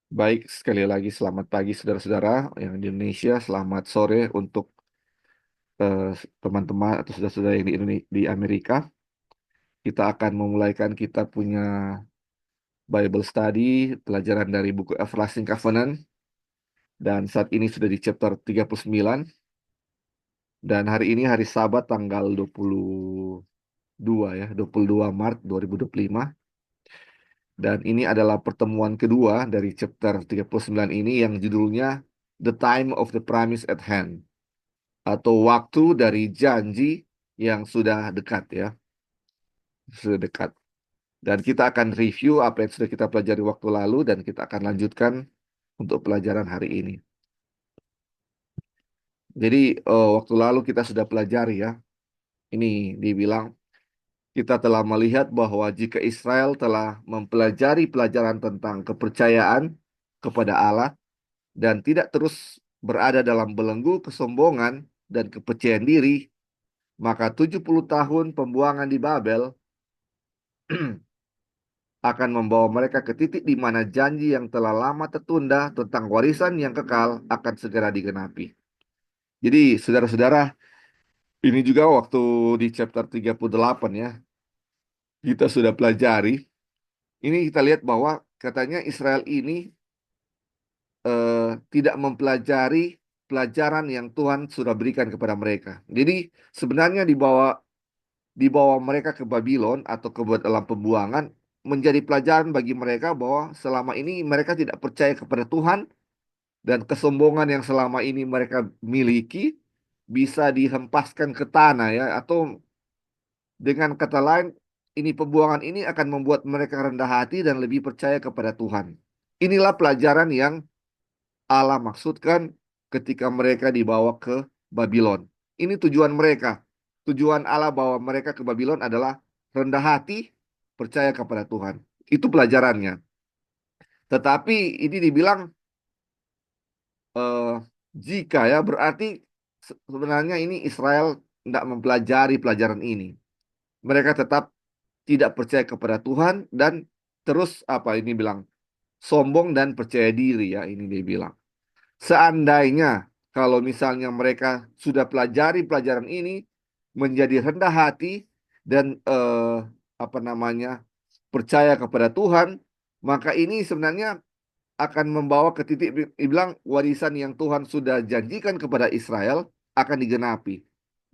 Baik, sekali lagi selamat pagi saudara-saudara yang di Indonesia, selamat sore untuk eh, teman-teman atau saudara-saudara yang di Amerika. Kita akan memulaikan kita punya Bible Study, pelajaran dari buku Everlasting Covenant, dan saat ini sudah di chapter 39, dan hari ini hari Sabat tanggal 22 ya, 22 Maret 2025. Dan ini adalah pertemuan kedua dari chapter 39 ini yang judulnya The Time of the Promise at Hand, atau waktu dari janji yang sudah dekat ya, sudah dekat. Dan kita akan review apa yang sudah kita pelajari waktu lalu dan kita akan lanjutkan untuk pelajaran hari ini. Jadi waktu lalu kita sudah pelajari ya, ini dibilang kita telah melihat bahwa jika Israel telah mempelajari pelajaran tentang kepercayaan kepada Allah dan tidak terus berada dalam belenggu kesombongan dan kepercayaan diri, maka 70 tahun pembuangan di Babel akan membawa mereka ke titik di mana janji yang telah lama tertunda tentang warisan yang kekal akan segera digenapi. Jadi, saudara-saudara, ini juga waktu di chapter 38 ya, kita sudah pelajari. Ini kita lihat bahwa katanya Israel ini tidak mempelajari pelajaran yang Tuhan sudah berikan kepada mereka. Jadi, sebenarnya dibawa mereka ke Babylon atau ke dalam pembuangan menjadi pelajaran bagi mereka bahwa selama ini mereka tidak percaya kepada Tuhan dan kesombongan yang selama ini mereka miliki bisa dihempaskan ke tanah ya, atau dengan kata lain ini pembuangan ini akan membuat mereka rendah hati dan lebih percaya kepada Tuhan. Inilah pelajaran yang Allah maksudkan ketika mereka dibawa ke Babylon. Ini tujuan mereka. Tujuan Allah bawa mereka ke Babylon adalah rendah hati, percaya kepada Tuhan. Itu pelajarannya. Tetapi ini dibilang eh, jika ya berarti sebenarnya ini Israel tidak mempelajari pelajaran ini. Mereka tetap tidak percaya kepada Tuhan dan terus apa ini bilang sombong dan percaya diri ya, ini dia bilang. Seandainya kalau misalnya mereka sudah pelajari pelajaran ini menjadi rendah hati dan apa namanya percaya kepada Tuhan, maka ini sebenarnya akan membawa ke titik dibilang warisan yang Tuhan sudah janjikan kepada Israel akan digenapi,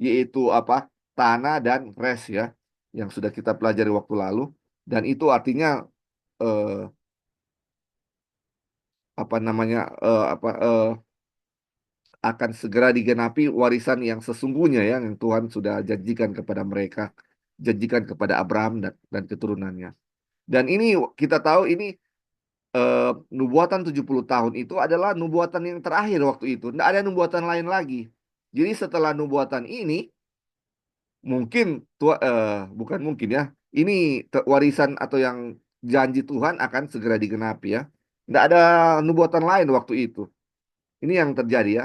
yaitu apa? Tanah dan rest ya, yang sudah kita pelajari waktu lalu. Dan itu artinya eh, apa namanya akan segera digenapi warisan yang sesungguhnya ya, yang Tuhan sudah janjikan kepada mereka, janjikan kepada Abraham dan keturunannya. Dan ini kita tahu ini nubuatan 70 tahun itu adalah nubuatan yang terakhir waktu itu. Tidak ada nubuatan lain lagi. Jadi setelah nubuatan ini, mungkin bukan mungkin ya, ini warisan atau yang janji Tuhan akan segera digenapi ya. Tidak ada nubuatan lain waktu itu. Ini yang terjadi ya.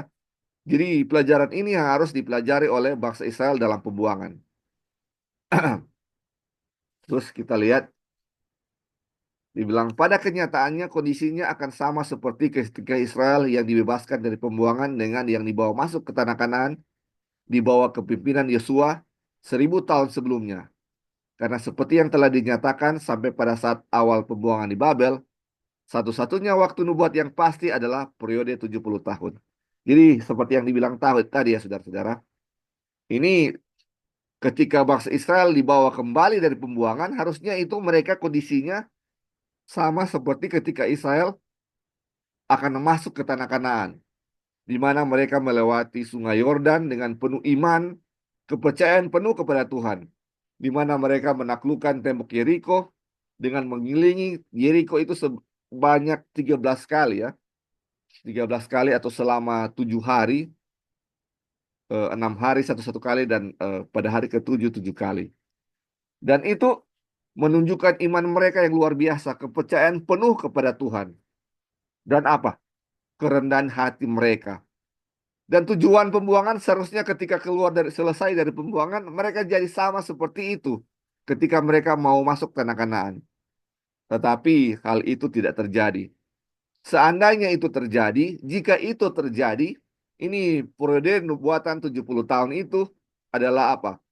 Jadi pelajaran ini yang harus dipelajari oleh bangsa Israel dalam pembuangan. Terus kita lihat, dibilang pada kenyataannya kondisinya akan sama seperti ketika Israel yang dibebaskan dari pembuangan dengan yang dibawa masuk ke tanah Kanaan di bawah kepimpinan Yosua 1000 tahun sebelumnya. Karena seperti yang telah dinyatakan sampai pada saat awal pembuangan di Babel, satu-satunya waktu nubuat yang pasti adalah periode 70 tahun. Jadi seperti yang dibilang tadi ya saudara-saudara, ini ketika bangsa Israel dibawa kembali dari pembuangan, harusnya itu mereka kondisinya sama seperti ketika Israel akan masuk ke tanah Kanaan, di mana mereka melewati sungai Yordan dengan penuh iman, kepercayaan penuh kepada Tuhan, di mana mereka menaklukkan tembok Yeriko dengan mengelilingi Yeriko itu sebanyak 13 kali ya, 13 kali atau selama 7 hari, 6 hari satu-satu kali dan pada hari ketujuh 7 kali. Dan itu menunjukkan iman mereka yang luar biasa, kepercayaan penuh kepada Tuhan. Dan apa? Kerendahan hati mereka. Dan tujuan pembuangan seharusnya ketika selesai dari pembuangan, mereka jadi sama seperti itu ketika mereka mau masuk tanah Kanaan. Tetapi hal itu tidak terjadi. Seandainya itu terjadi, jika itu terjadi, ini periode nubuatan 70 tahun itu adalah apa?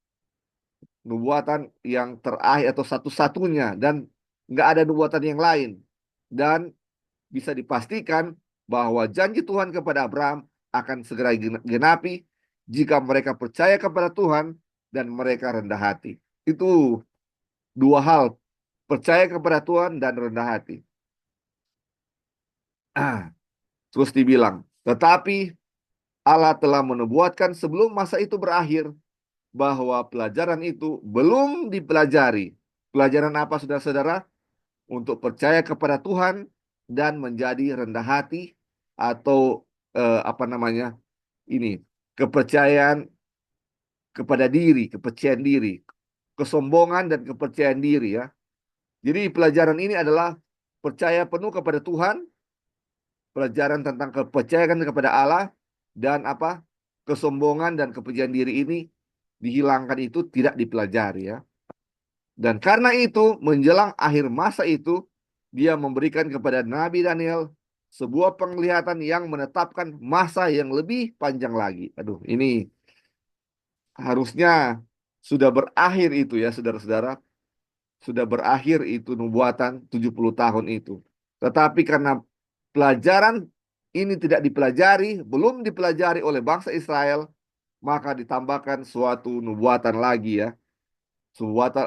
Nubuatan yang terakhir atau satu-satunya, dan nggak ada nubuatan yang lain. Dan bisa dipastikan bahwa janji Tuhan kepada Abraham akan segera genapi jika mereka percaya kepada Tuhan dan mereka rendah hati. Itu dua hal, percaya kepada Tuhan dan rendah hati. Terus dibilang, tetapi Allah telah menubuatkan sebelum masa itu berakhir bahwa pelajaran itu belum dipelajari. Pelajaran apa, saudara-saudara? Untuk percaya kepada Tuhan dan menjadi rendah hati, atau apa namanya, ini kepercayaan kepada diri, kepercayaan diri, kesombongan dan kepercayaan diri ya. Jadi pelajaran ini adalah percaya penuh kepada Tuhan, pelajaran tentang kepercayaan kepada Allah, dan apa, kesombongan dan kepercayaan diri ini dihilangkan, itu tidak dipelajari ya. Dan karena itu menjelang akhir masa itu dia memberikan kepada Nabi Daniel sebuah penglihatan yang menetapkan masa yang lebih panjang lagi. Aduh, ini harusnya sudah berakhir itu ya, saudara-saudara. Sudah berakhir itu nubuatan 70 tahun itu. Tetapi karena pelajaran ini tidak dipelajari, belum dipelajari oleh bangsa Israel, maka ditambahkan suatu nubuatan lagi ya.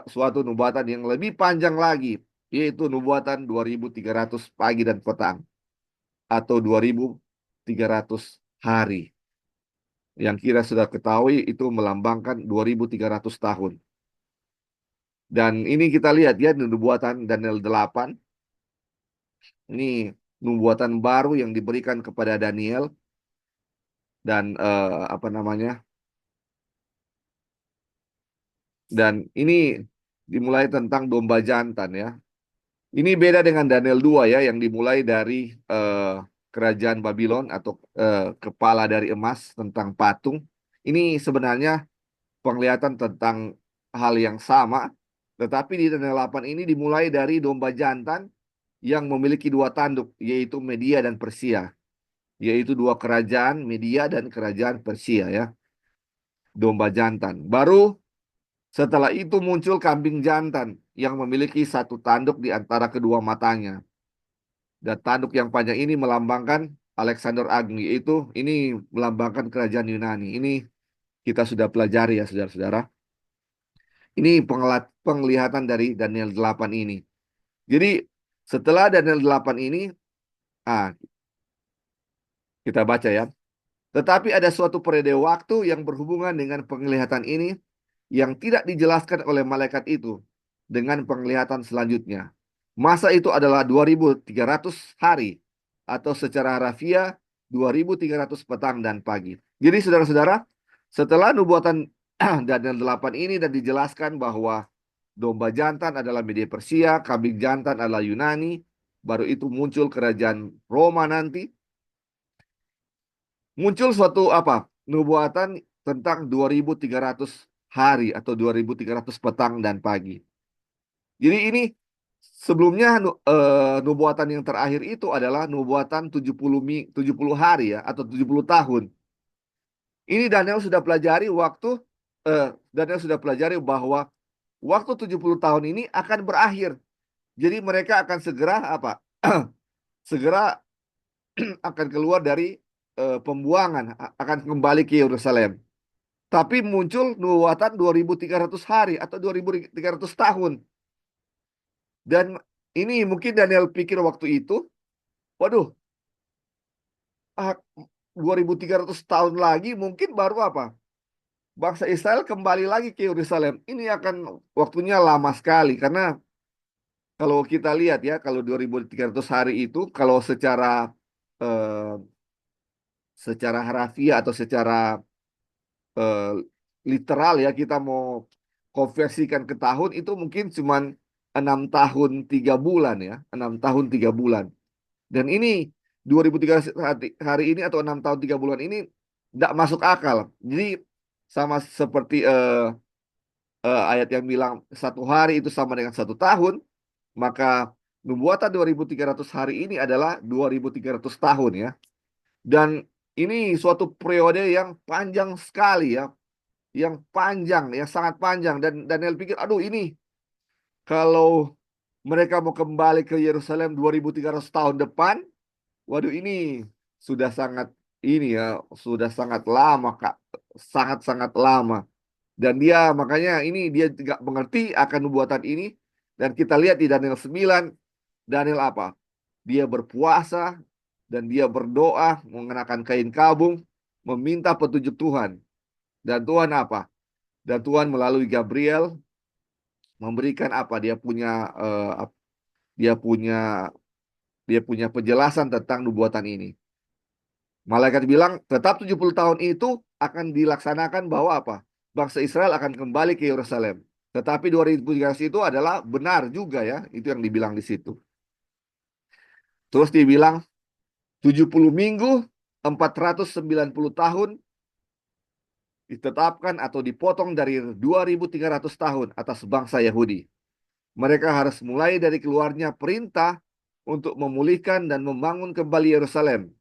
Suatu nubuatan yang lebih panjang lagi, yaitu nubuatan 2300 pagi dan petang, atau 2300 hari. Yang kira sudah ketahui itu melambangkan 2300 tahun. Dan ini kita lihat ya, nubuatan Daniel 8. Ini nubuatan baru yang diberikan kepada Daniel. Dan apa namanya? Dan ini dimulai tentang domba jantan ya. Ini beda dengan Daniel 2 ya, yang dimulai dari kerajaan Babylon, atau kepala dari emas tentang patung. Ini sebenarnya penglihatan tentang hal yang sama, tetapi di Daniel 8 ini dimulai dari domba jantan yang memiliki dua tanduk, yaitu Media dan Persia, yaitu dua kerajaan, Media dan kerajaan Persia ya, domba jantan. Baru setelah itu muncul kambing jantan yang memiliki satu tanduk di antara kedua matanya. Dan tanduk yang panjang ini melambangkan Alexander Agung, yaitu ini melambangkan kerajaan Yunani. Ini kita sudah pelajari ya, saudara-saudara. Ini penglihatan dari Daniel 8 ini. Jadi setelah Daniel 8 ini, ah, kita baca ya. Tetapi ada suatu periode waktu yang berhubungan dengan penglihatan ini yang tidak dijelaskan oleh malaikat itu dengan penglihatan selanjutnya. Masa itu adalah 2300 hari, atau secara harafiah 2300 petang dan pagi. Jadi saudara-saudara, setelah nubuatan Daniel 8 ini dan dijelaskan bahwa domba jantan adalah Media Persia, kambing jantan adalah Yunani, baru itu muncul kerajaan Roma nanti. Muncul suatu apa? Nubuatan tentang 2300 hari atau 2300 petang dan pagi. Jadi ini sebelumnya nubuatan yang terakhir itu adalah nubuatan 70 hari ya, atau 70 tahun. Ini Daniel sudah pelajari bahwa waktu 70 tahun ini akan berakhir. Jadi mereka akan segera apa? Segera akan keluar dari pembuangan, akan kembali ke Yerusalem. Tapi muncul nubuatan 2300 hari atau 2300 tahun. Dan ini mungkin Daniel pikir waktu itu, waduh, ah, 2300 tahun lagi mungkin baru apa? Bangsa Israel kembali lagi ke Yerusalem. Ini akan waktunya lama sekali, karena kalau kita lihat ya, kalau 2300 hari itu, kalau eh, secara harafiah atau secara eh, literal ya, kita mau konversikan ke tahun, itu mungkin cuman 6 tahun 3 bulan ya, 6 tahun 3 bulan. Dan ini 2003 hari ini, atau 6 tahun 3 bulan ini tidak masuk akal. Jadi sama seperti ayat yang bilang 1 hari itu sama dengan 1 tahun, maka nubuatan 2300 hari ini adalah 2300 tahun ya. Dan ini suatu periode yang panjang sekali ya, yang panjang, yang sangat panjang. Dan Daniel pikir, aduh ini kalau mereka mau kembali ke Yerusalem 2300 tahun depan, waduh ini sudah sangat ini ya, sudah sangat lama Kak, sangat-sangat lama. Dan dia makanya ini dia tidak mengerti akan nubuatan ini. Dan kita lihat di Daniel 9, Daniel apa? Dia berpuasa dan dia berdoa mengenakan kain kabung, meminta petunjuk Tuhan. Dan Tuhan apa? Dan Tuhan melalui Gabriel memberikan apa? Dia punya dia punya penjelasan tentang nubuatan ini. Malaikat bilang, tetap 70 tahun itu akan dilaksanakan bahwa apa? Bangsa Israel akan kembali ke Yerusalem. Tetapi 2013 itu adalah benar juga ya, itu yang dibilang di situ. Terus dibilang 70 minggu, 490 tahun ditetapkan atau dipotong dari 2300 tahun atas bangsa Yahudi. Mereka harus mulai dari keluarnya perintah untuk memulihkan dan membangun kembali Yerusalem.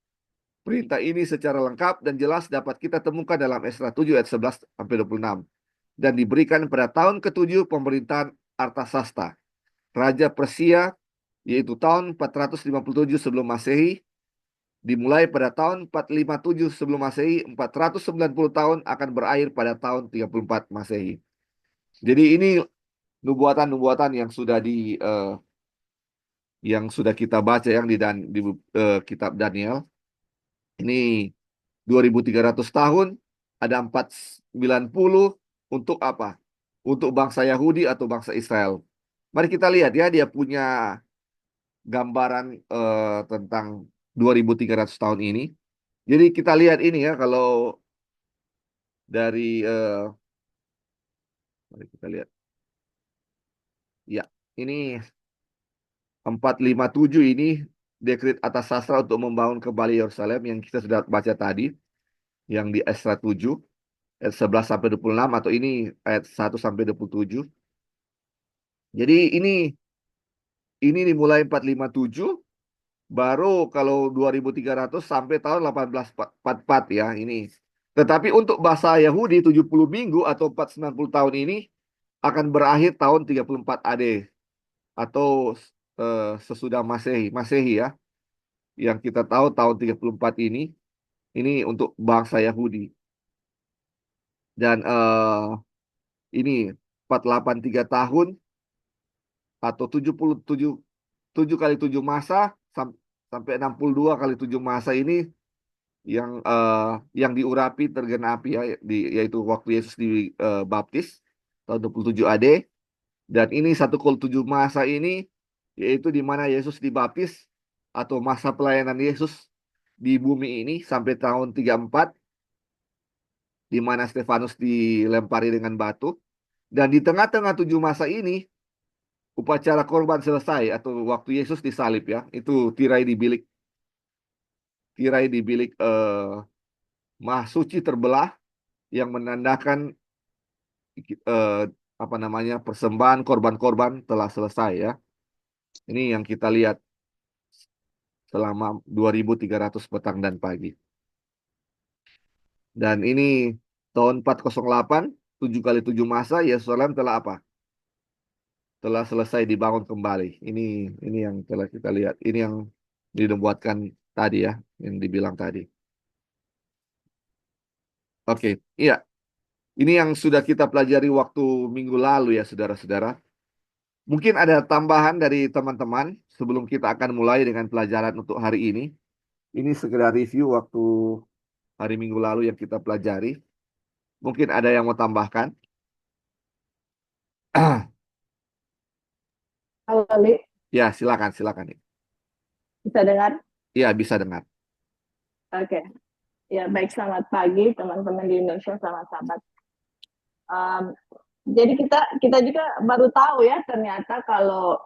Perintah ini secara lengkap dan jelas dapat kita temukan dalam Esra 7 ayat 11 sampai 26 dan diberikan pada tahun ke-7 pemerintahan Artasasta, Raja Persia, yaitu tahun 457 sebelum Masehi. Dimulai pada tahun 457 sebelum Masehi, 490 tahun akan berakhir pada tahun 34 Masehi. Jadi ini nubuatan-nubuatan yang sudah kita baca yang di kitab Daniel. Ini 2300 tahun, ada 490 untuk apa? Untuk bangsa Yahudi atau bangsa Israel. Mari kita lihat ya, dia punya gambaran tentang 2300 tahun ini. Jadi kita lihat ini ya, kalau dari mari kita lihat. Ya, ini 457 ini dekret atas sastra untuk membangun kembali Yerusalem yang kita sudah baca tadi, yang di Esra 7 ayat 11 sampai 26 atau ini ayat 1 sampai 27. Jadi ini dimulai 457, baru kalau 2300 sampai tahun 1844 ya ini. Tetapi untuk bahasa Yahudi 70 minggu atau 490 tahun ini akan berakhir tahun 34 AD atau sesudah Masehi. Masehi ya. Yang kita tahu tahun 34 ini untuk bangsa Yahudi. Dan ini 483 tahun atau 77 7 kali 7 masa sampai 62 kali 7 masa ini yang diurapi tergenapi ya yaitu waktu Yesus dibaptis tahun 27 AD. Dan ini 1/7 masa ini yaitu di mana Yesus dibaptis atau masa pelayanan Yesus di bumi ini sampai tahun 34 di mana Stefanus dilempari dengan batu. Dan di tengah-tengah 7 masa ini upacara korban selesai atau waktu Yesus disalib ya. Itu tirai di bilik Maha Suci terbelah yang menandakan eh, apa namanya persembahan korban-korban telah selesai ya. Ini yang kita lihat selama 2300 petang dan pagi. Dan ini tahun 408, 7 kali 7 masa, Yerusalem telah apa? Telah selesai dibangun kembali. Ini yang telah kita lihat. Ini yang dibuatkan tadi ya, yang dibilang tadi. Oke, iya. Ini yang sudah kita pelajari waktu minggu lalu ya, saudara-saudara. Mungkin ada tambahan dari teman-teman sebelum kita akan mulai dengan pelajaran untuk hari ini. Ini sekedar review waktu hari minggu lalu yang kita pelajari. Mungkin ada yang mau tambahkan? Halo, Li. Ya, silakan, silakan. Bisa dengar? Ya, bisa dengar. Oke. Ya, baik. Selamat pagi, teman-teman di Indonesia. Selamat sahabat. Um, jadi kita juga baru tahu ya, ternyata kalau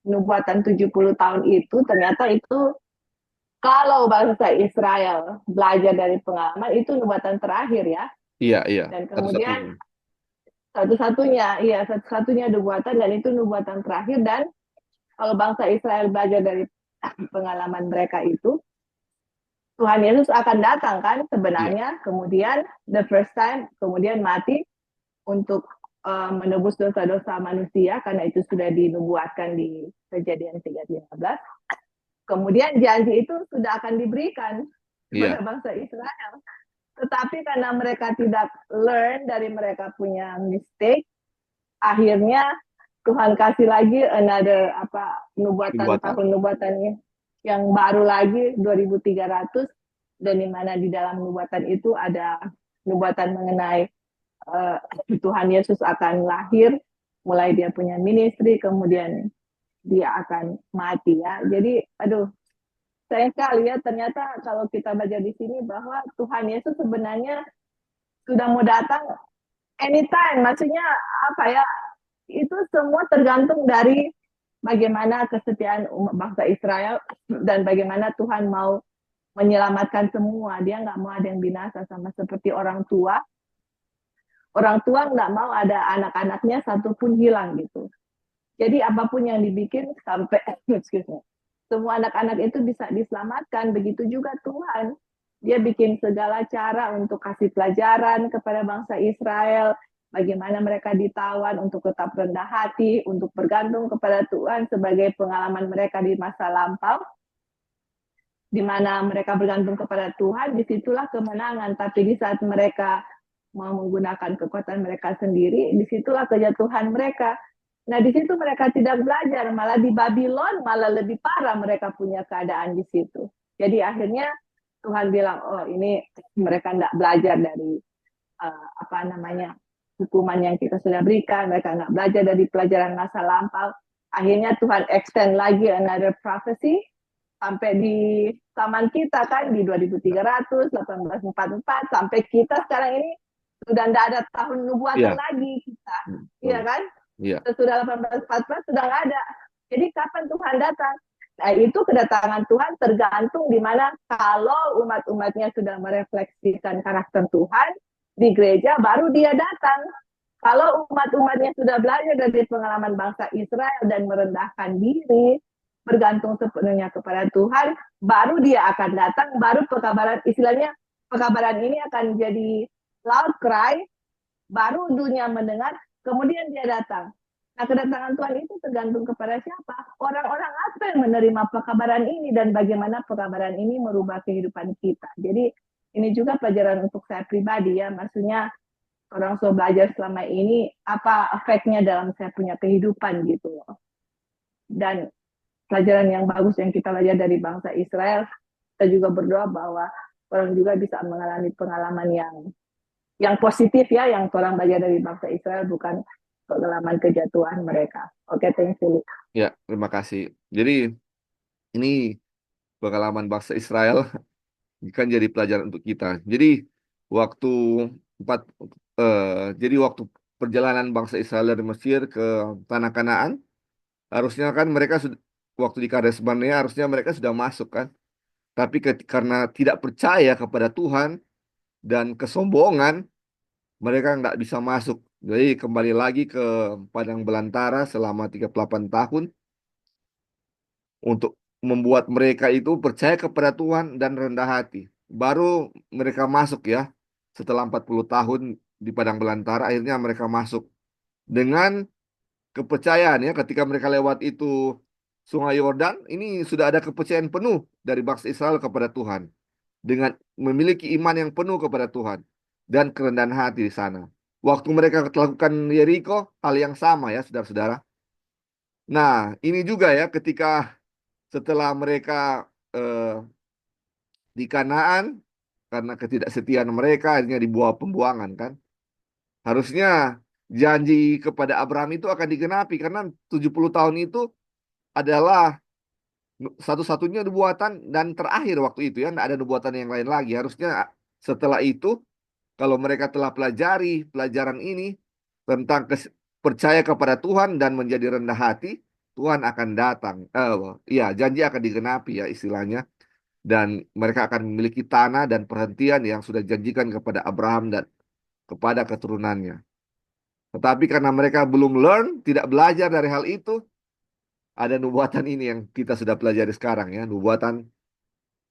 nubuatan 70 tahun itu, ternyata itu kalau bangsa Israel belajar dari pengalaman, itu nubuatan terakhir ya. Iya, iya. Dan Satu-satunya. kemudian satu-satunya nubuatan, dan itu nubuatan terakhir. Dan kalau bangsa Israel belajar dari pengalaman mereka itu, Tuhan Yesus akan datang kan Iya, sebenarnya, kemudian the first time, kemudian mati untuk menebus dosa-dosa manusia, karena itu sudah dinubuatkan di Kejadian 3:15. Kemudian janji itu sudah akan diberikan kepada iya, bangsa Israel. Tetapi karena mereka tidak learn dari mereka punya mistake, akhirnya Tuhan kasih lagi another nubuatan, nubuatan. tahun nubuatan yang baru lagi 2300, dan di mana di dalam nubuatan itu ada nubuatan mengenai uh, Tuhan Yesus akan lahir, mulai dia punya ministry, kemudian dia akan mati ya. Jadi aduh, sayang sekali ya, ternyata kalau kita baca di sini bahwa Tuhan Yesus sebenarnya sudah mau datang anytime. Maksudnya apa ya, itu semua tergantung dari bagaimana kesetiaan umat bangsa Israel dan bagaimana Tuhan mau menyelamatkan semua. Dia nggak mau ada yang binasa, sama seperti orang tua. Orang tua nggak mau ada anak-anaknya satupun hilang gitu. Jadi apapun yang dibikin sampai semua anak-anak itu bisa diselamatkan. Begitu juga Tuhan. Dia bikin segala cara untuk kasih pelajaran kepada bangsa Israel, bagaimana mereka ditawan untuk tetap rendah hati, untuk bergantung kepada Tuhan sebagai pengalaman mereka di masa lampau, di mana mereka bergantung kepada Tuhan, disitulah kemenangan. Tapi di saat mereka mau menggunakan kekuatan mereka sendiri, disitulah kejatuhan mereka. Nah, di situ mereka tidak belajar, malah di Babylon malah lebih parah mereka punya keadaan di situ. Jadi akhirnya Tuhan bilang, oh ini mereka tidak belajar dari hukuman yang kita sudah berikan, mereka nggak belajar dari pelajaran masa lampau. Akhirnya Tuhan extend lagi another prophecy sampai di zaman kita kan di 2300, 1844, sampai kita sekarang ini sudah tidak ada tahun nubuatan Iya, lagi kita. Iya betul. kan? Iya, Sesudah 1844 sudah nggak ada. Jadi kapan Tuhan datang? Nah, itu kedatangan Tuhan tergantung di mana kalau umat-umatnya sudah merefleksikan karakter Tuhan di gereja, baru dia datang. Kalau umat-umatnya sudah belajar dari pengalaman bangsa Israel dan merendahkan diri, bergantung sepenuhnya kepada Tuhan, baru dia akan datang, baru pekabaran, istilahnya pekabaran ini akan jadi loud cry, baru dunia mendengar, kemudian dia datang. Nah, kedatangan Tuhan itu tergantung kepada siapa? Orang-orang apa yang menerima pekabaran ini dan bagaimana pekabaran ini merubah kehidupan kita. Jadi ini juga pelajaran untuk saya pribadi ya, maksudnya orang so belajar selama ini apa efeknya dalam saya punya kehidupan gitu loh. Dan pelajaran yang bagus yang kita belajar dari bangsa Israel, kita juga berdoa bahwa orang juga bisa mengalami pengalaman yang positif ya, yang orang belajar dari bangsa Israel, bukan pengalaman kejatuhan mereka. Oke, thank you. ya, terima kasih. Jadi ini pengalaman bangsa Israel kan jadi pelajaran untuk kita. Jadi waktu empat, eh, jadi waktu perjalanan bangsa Israel dari Mesir ke tanah Kanaan, harusnya kan mereka sudah waktu di Kades Barnea harusnya mereka sudah masuk kan. Tapi karena tidak percaya kepada Tuhan dan kesombongan, mereka nggak bisa masuk. Jadi kembali lagi ke padang belantara selama 38 tahun untuk membuat mereka itu percaya kepada Tuhan dan rendah hati. Baru mereka masuk ya. Setelah 40 tahun di padang belantara, akhirnya mereka masuk dengan kepercayaan ya. Ketika mereka lewat itu Sungai Yordan, ini sudah ada kepercayaan penuh dari bangsa Israel kepada Tuhan. Dengan memiliki iman yang penuh kepada Tuhan dan kerendahan hati di sana. Waktu mereka melakukan Yeriko, hal yang sama ya, saudara-saudara. Nah, ini juga ya, ketika setelah mereka eh, di Kanaan, karena ketidaksetiaan mereka, akhirnya dibawa pembuangan kan. Harusnya janji kepada Abraham itu akan digenapi, karena 70 tahun itu adalah satu-satunya nubuatan dan terakhir waktu itu ya, tidak ada nubuatan yang lain lagi. Harusnya setelah itu kalau mereka telah pelajari pelajaran ini tentang percaya kepada Tuhan dan menjadi rendah hati, Tuhan akan datang. Ya, janji akan digenapi ya istilahnya. Dan mereka akan memiliki tanah dan perhentian yang sudah janjikan kepada Abraham dan kepada keturunannya. Tetapi karena mereka belum learn, tidak belajar dari hal itu, ada nubuatan ini yang kita sudah pelajari sekarang ya, nubuatan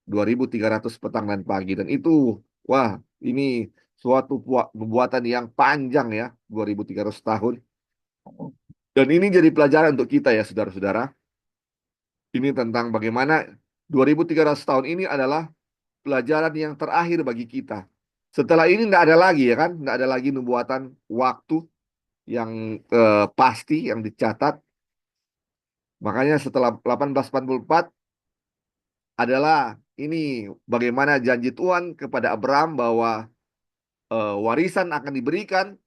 2300 petang dan pagi. Dan itu, wah, ini suatu nubuatan yang panjang ya, 2300 tahun. Dan ini jadi pelajaran untuk kita ya, saudara-saudara. Ini tentang bagaimana 2300 tahun ini adalah pelajaran yang terakhir bagi kita. Setelah ini tidak ada lagi ya kan, tidak ada lagi nubuatan waktu yang pasti yang dicatat. Makanya setelah 1844 adalah ini bagaimana janji Tuhan kepada Abraham bahwa warisan akan diberikan,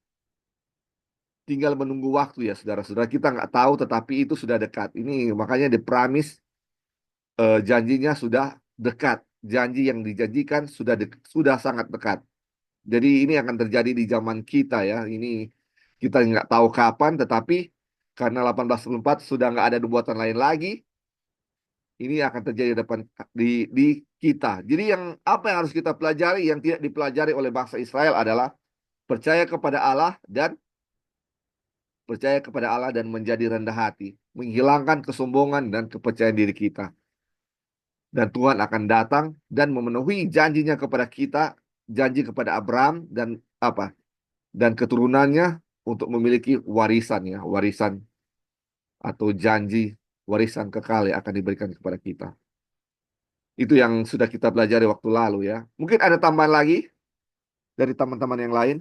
tinggal menunggu waktu ya saudara-saudara. Kita nggak tahu tetapi itu sudah dekat. Ini makanya the promise, janjinya sudah dekat. Janji yang dijanjikan sudah sangat dekat. Jadi ini akan terjadi di zaman kita ya. Ini kita nggak tahu kapan, tetapi karena 1844 sudah nggak ada nubuatan lain lagi, ini akan terjadi di kita. Jadi yang apa yang harus kita pelajari yang tidak dipelajari oleh bangsa Israel adalah percaya kepada Allah dan menjadi rendah hati, menghilangkan kesombongan dan kepercayaan diri kita. Dan Tuhan akan datang dan memenuhi janjinya kepada kita, janji kepada Abraham dan apa? Dan keturunannya untuk memiliki warisan ya, warisan atau janji warisan kekal yang akan diberikan kepada kita. Itu yang sudah kita pelajari waktu lalu ya. Mungkin ada tambahan lagi dari teman-teman yang lain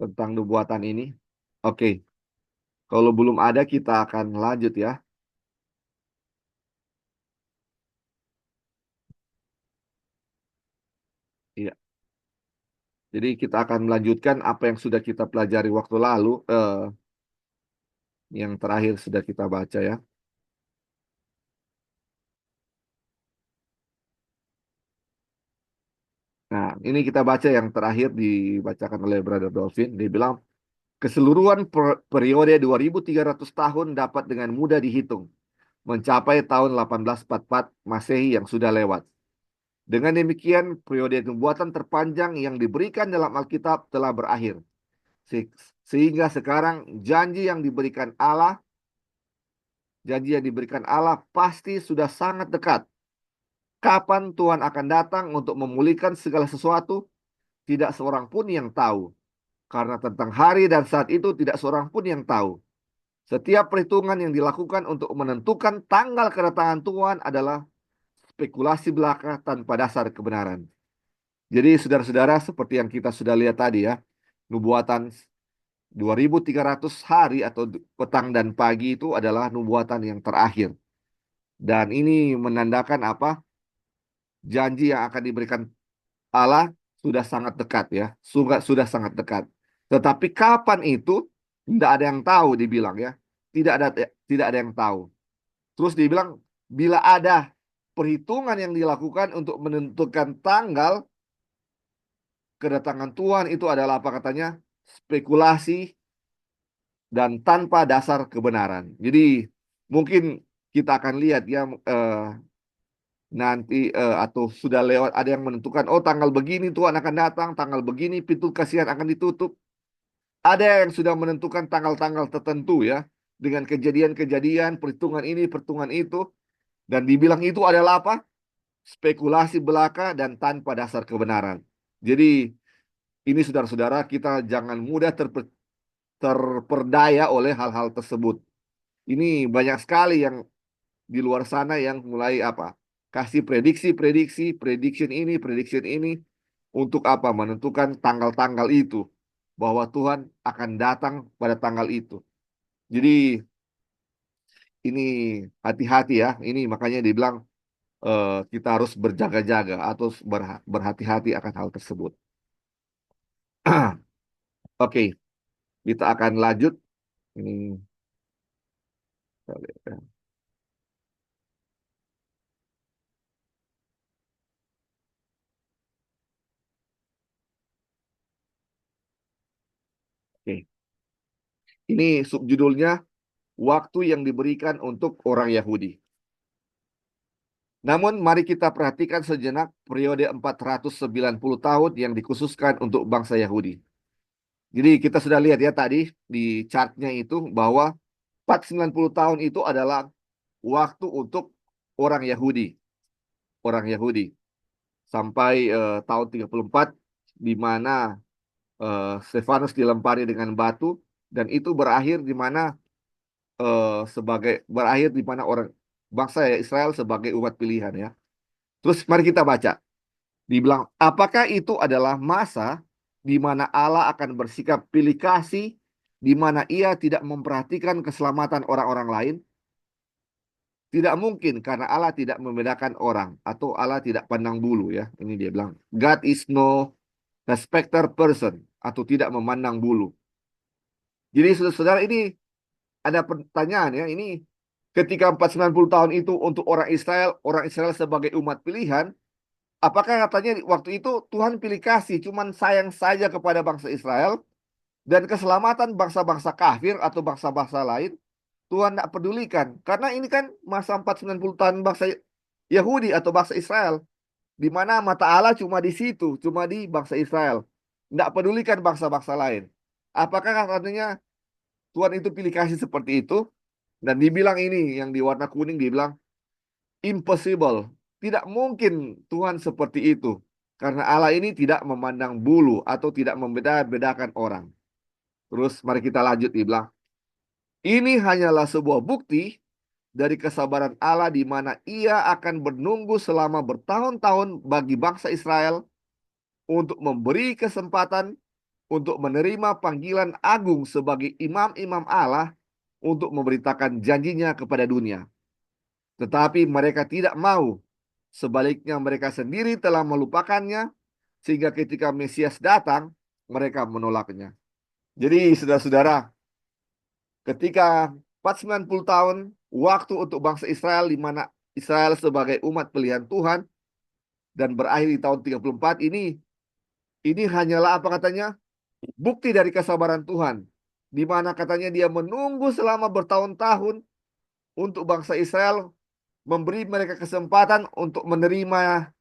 tentang nubuatan ini. Oke, kalau belum ada kita akan lanjut ya. Iya. Jadi kita akan melanjutkan apa yang sudah kita pelajari waktu lalu, yang terakhir sudah kita baca ya. Nah, ini kita baca yang terakhir dibacakan oleh Brother Dolphin. Dia bilang, keseluruhan periode 2300 tahun dapat dengan mudah dihitung, mencapai tahun 1844 Masehi yang sudah lewat. Dengan demikian, periode nubuatan terpanjang yang diberikan dalam Alkitab telah berakhir. Sehingga sekarang janji yang diberikan Allah pasti sudah sangat dekat. Kapan Tuhan akan datang untuk memulihkan segala sesuatu, tidak seorang pun yang tahu. Karena tentang hari dan saat itu tidak seorang pun yang tahu. Setiap perhitungan yang dilakukan untuk menentukan tanggal kedatangan Tuhan adalah spekulasi belaka tanpa dasar kebenaran. Jadi saudara-saudara seperti yang kita sudah lihat tadi ya, nubuatan 2300 hari atau petang dan pagi itu adalah nubuatan yang terakhir. Dan ini menandakan apa? Janji yang akan diberikan Allah sudah sangat dekat ya, sudah sangat dekat. Tetapi kapan itu tidak ada yang tahu dibilang ya. Tidak ada yang tahu. Terus dibilang bila ada perhitungan yang dilakukan untuk menentukan tanggal kedatangan Tuhan itu adalah apa katanya? Spekulasi dan tanpa dasar kebenaran. Jadi mungkin kita akan lihat ya, nanti atau sudah lewat ada yang menentukan oh tanggal begini Tuhan akan datang, tanggal begini pintu kasihan akan ditutup. Ada yang sudah menentukan tanggal-tanggal tertentu ya dengan kejadian-kejadian, perhitungan ini, perhitungan itu, dan dibilang itu adalah apa? Spekulasi belaka dan tanpa dasar kebenaran. Jadi ini saudara-saudara kita jangan mudah terperdaya oleh hal-hal tersebut. Ini banyak sekali yang di luar sana yang mulai apa? Kasih prediksi-prediksi, prediction ini untuk apa? Menentukan tanggal-tanggal itu bahwa Tuhan akan datang pada tanggal itu. Jadi ini hati-hati ya. Ini makanya dibilang kita harus berjaga-jaga atau berhati-hati akan hal tersebut. Oke, kita akan lanjut. Ini oke. Ini subjudulnya waktu yang diberikan untuk orang Yahudi. Namun mari kita perhatikan sejenak periode 490 tahun yang dikhususkan untuk bangsa Yahudi. Jadi kita sudah lihat ya tadi di chartnya itu bahwa 490 tahun itu adalah waktu untuk orang Yahudi. Orang Yahudi. Sampai tahun 34 di mana Stefanus dilempari dengan batu dan itu berakhir di mana berakhir di mana orang bangsa Israel sebagai umat pilihan ya. Terus mari kita baca. Dibilang, apakah itu adalah masa di mana Allah akan bersikap pilih kasih, di mana ia tidak memperhatikan keselamatan orang-orang lain? Tidak mungkin karena Allah tidak membedakan orang atau Allah tidak pandang bulu ya. Ini dia bilang, God is no respecter person atau tidak memandang bulu. Jadi saudara-saudara ini ada pertanyaan ya, ini ketika 490 tahun itu untuk orang Israel sebagai umat pilihan, apakah katanya waktu itu Tuhan pilih kasih cuman sayang saja kepada bangsa Israel dan keselamatan bangsa-bangsa kafir atau bangsa-bangsa lain Tuhan tidak pedulikan. Karena ini kan masa 490 tahun bangsa Yahudi atau bangsa Israel di mana mata Allah cuma di situ, cuma di bangsa Israel. Tidak pedulikan bangsa-bangsa lain. Apakah katanya Tuhan itu pilih kasih seperti itu? Dan dibilang ini yang di warna kuning dibilang impossible. Tidak mungkin Tuhan seperti itu. Karena Allah ini tidak memandang bulu atau tidak membeda-bedakan orang. Terus mari kita lanjut dibilang. Ini hanyalah sebuah bukti dari kesabaran Allah di mana ia akan menunggu selama bertahun-tahun bagi bangsa Israel untuk memberi kesempatan untuk menerima panggilan agung sebagai imam-imam Allah untuk memberitakan janjinya kepada dunia. Tetapi mereka tidak mau. Sebaliknya mereka sendiri telah melupakannya sehingga ketika Mesias datang, mereka menolaknya. Jadi saudara-saudara, ketika 490 tahun waktu untuk bangsa Israel di mana Israel sebagai umat pilihan Tuhan dan berakhir di tahun 34 ini hanyalah apa katanya? Bukti dari kesabaran Tuhan di mana katanya dia menunggu selama bertahun-tahun untuk bangsa Israel memberi mereka kesempatan untuk menerima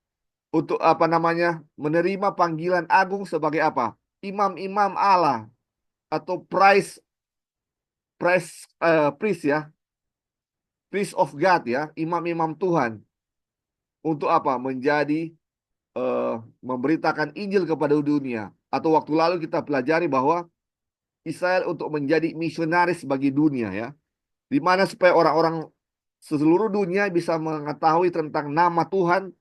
untuk apa namanya? Menerima panggilan agung sebagai apa? Imam-imam Allah atau priest ya, priest of God ya, imam-imam Tuhan untuk apa? Menjadi eh, memberitakan Injil kepada dunia. Atau waktu lalu kita pelajari bahwa Israel untuk menjadi misionaris bagi dunia ya. Di mana supaya orang-orang seluruh dunia bisa mengetahui tentang nama Tuhan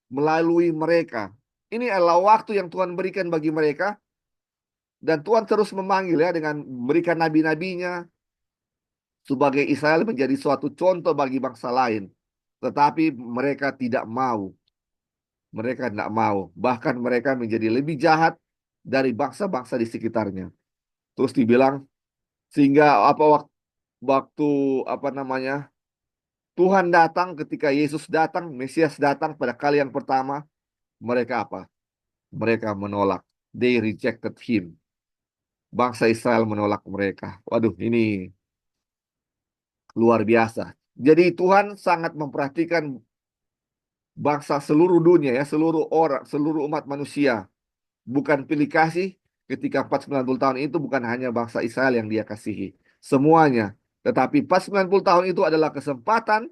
melalui mereka. Ini adalah waktu yang Tuhan berikan bagi mereka dan Tuhan terus memanggil ya dengan memberikan nabi-nabinya sebagai Israel menjadi suatu contoh bagi bangsa lain. Tetapi mereka tidak mau. Mereka tidak mau. Bahkan mereka menjadi lebih jahat dari bangsa-bangsa di sekitarnya. Terus dibilang sehingga waktu apa namanya Tuhan datang ketika Yesus datang, Mesias datang pada kali yang pertama, mereka apa? Mereka menolak. They rejected him. Bangsa Israel menolak mereka. Waduh, ini luar biasa. Jadi Tuhan sangat memperhatikan bangsa seluruh dunia ya, seluruh orang, seluruh umat manusia. Bukan pilih kasih ketika 490 tahun itu bukan hanya bangsa Israel yang dia kasihi. Semuanya. Tetapi 490 tahun itu adalah kesempatan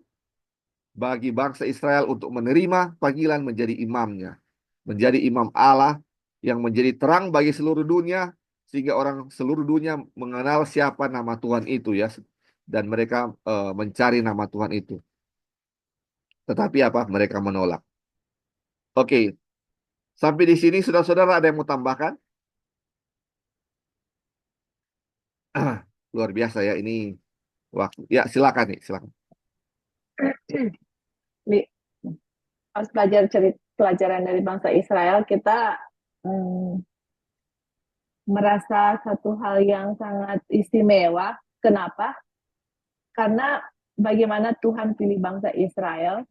bagi bangsa Israel untuk menerima panggilan menjadi imamnya. Menjadi imam Allah yang menjadi terang bagi seluruh dunia sehingga orang seluruh dunia mengenal siapa nama Tuhan itu ya dan mereka mencari nama Tuhan itu. Tetapi apa? Mereka menolak. Oke, sampai di sini saudara-saudara ada yang mau tambahkan? Luar biasa ya ini waktu. Ya, silakan nih, silakan. Di, pas pelajaran dari bangsa Israel, kita hmm, merasa satu hal yang sangat istimewa. Kenapa? Karena bagaimana Tuhan pilih bangsa Israel,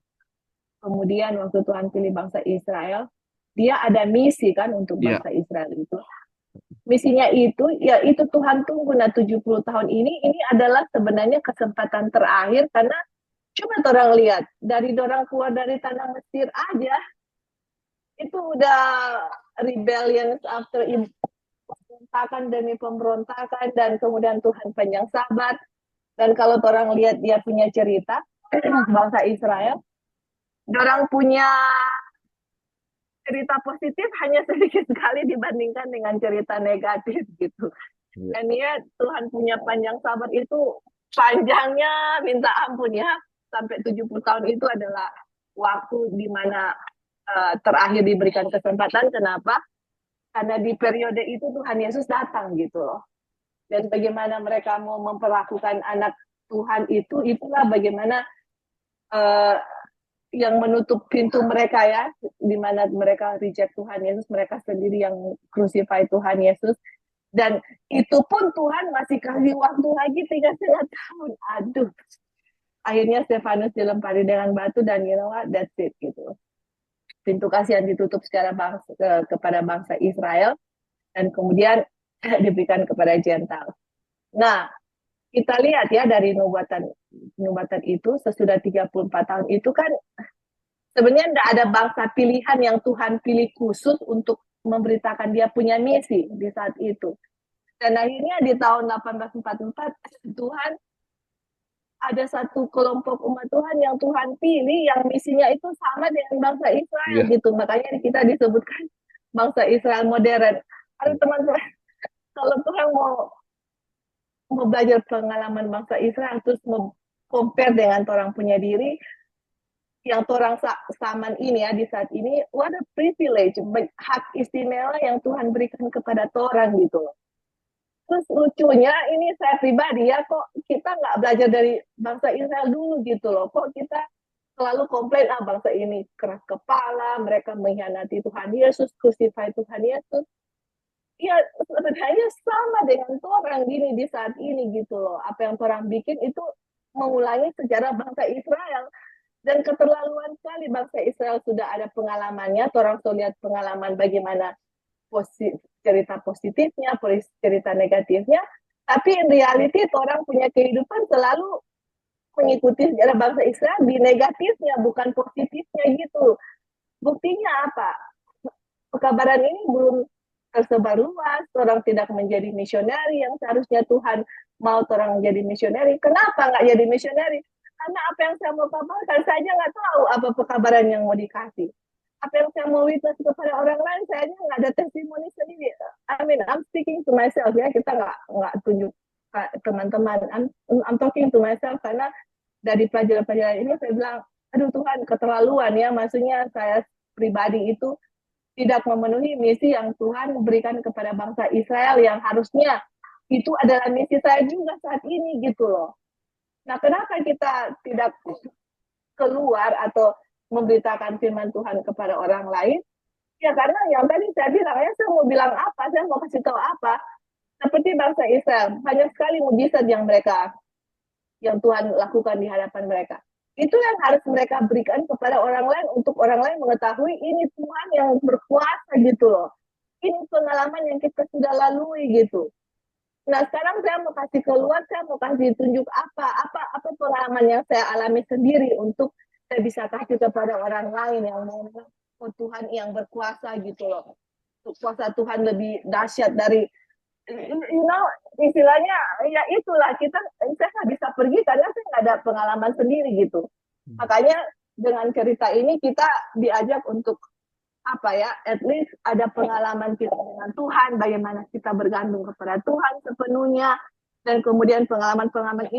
kemudian waktu Tuhan pilih bangsa Israel, dia ada misi kan untuk Ya, bangsa Israel itu. Misinya itu, ya itu Tuhan tunggu. Nah 70 tahun ini adalah sebenarnya kesempatan terakhir karena Coba orang lihat, dari orang keluar dari tanah Mesir aja, itu udah rebellion after pemberontakan demi pemberontakan, dan kemudian Tuhan panjang sabar. Dan kalau orang lihat dia punya cerita, bangsa Israel, orang punya cerita positif hanya sedikit sekali dibandingkan dengan cerita negatif gitu. Iya. Dan ya Tuhan punya panjang sabar itu panjangnya minta ampun ya. Sampai 70 tahun itu adalah waktu di mana terakhir diberikan kesempatan. Kenapa? Karena di periode itu Tuhan Yesus datang gitu loh. Dan bagaimana mereka mau memperlakukan anak Tuhan itu, itulah bagaimana uh, yang menutup pintu mereka ya, di mana mereka reject Tuhan Yesus, mereka sendiri yang crucify Tuhan Yesus. Dan itu pun Tuhan masih kasih waktu lagi 3,5 tahun. Aduh, akhirnya Stefanus dilempari dengan batu, dan you know what, that's it gitu. Pintu kasihan ditutup secara kepada bangsa Israel, dan kemudian diberikan kepada Gentile. Nah, kita lihat ya dari nubuatan itu sesudah 34 tahun itu kan sebenarnya tidak ada bangsa pilihan yang Tuhan pilih khusus untuk memberitakan dia punya misi di saat itu. Dan akhirnya di tahun 1844 Tuhan ada satu kelompok umat Tuhan yang Tuhan pilih yang misinya itu sama dengan bangsa Israel Iya. gitu. Makanya kita disebutkan bangsa Israel modern. Ada teman-teman, kalau Tuhan mau belajar pengalaman bangsa Israel terus mau compare dengan orang punya diri, yang orang saman ini ya di saat ini, what a privilege, hak istimewa yang Tuhan berikan kepada orang gitu loh. Terus lucunya ini saya pribadi ya, kok kita nggak belajar dari bangsa Israel dulu gitu loh. Kok kita selalu komplain, bangsa ini keras kepala, mereka mengkhianati Tuhan Yesus, crucify Tuhan Yesus. Ya sebenarnya sama dengan orang gini di saat ini gitu loh. Apa yang orang bikin itu mengulangi sejarah bangsa Israel. Dan keterlaluan sekali bangsa Israel sudah ada pengalamannya. Orang sudah lihat pengalaman bagaimana cerita positifnya, cerita negatifnya. Tapi in reality orang punya kehidupan selalu mengikuti sejarah bangsa Israel di negatifnya, bukan positifnya gitu. Buktinya apa? Pekabaran ini belum tersebar luas, orang tidak menjadi misioneri yang seharusnya Tuhan mau orang menjadi misioneri. Kenapa nggak jadi misioneri? Karena apa yang saya mau kabarkan, saya aja nggak tahu apa pekabaran yang mau dikasih. Apa yang saya mau witness kepada orang lain, saya aja nggak ada testimoni sendiri. I mean, I'm speaking to myself ya, kita nggak tunjuk teman-teman. I'm talking to myself karena dari pelajaran-pelajaran ini saya bilang, aduh Tuhan keterlaluan ya, maksudnya saya pribadi itu tidak memenuhi misi yang Tuhan berikan kepada bangsa Israel yang harusnya itu adalah misi saya juga saat ini gitu loh. Nah, kenapa kita tidak keluar atau memberitakan firman Tuhan kepada orang lain? Ya karena yang tadi saya bilang ya, saya mau bilang apa, saya mau kasih tahu apa. Seperti bangsa Israel, banyak sekali mujizat yang Tuhan lakukan di hadapan mereka. Itu yang harus mereka berikan kepada orang lain untuk orang lain mengetahui ini Tuhan yang berkuasa gitu loh. Ini pengalaman yang kita sudah lalui gitu. Nah sekarang saya mau kasih keluar, saya mau kasih tunjuk apa pengalaman yang saya alami sendiri untuk saya bisa kasih kepada orang lain yang mau Tuhan yang berkuasa gitu loh. Kuasa Tuhan lebih dahsyat dari istilahnya ya itulah saya nggak bisa pergi karena saya nggak ada pengalaman sendiri gitu. Makanya dengan cerita ini kita diajak untuk apa ya, at least ada pengalaman kita dengan Tuhan, bagaimana kita bergantung kepada Tuhan sepenuhnya, dan kemudian pengalaman-pengalaman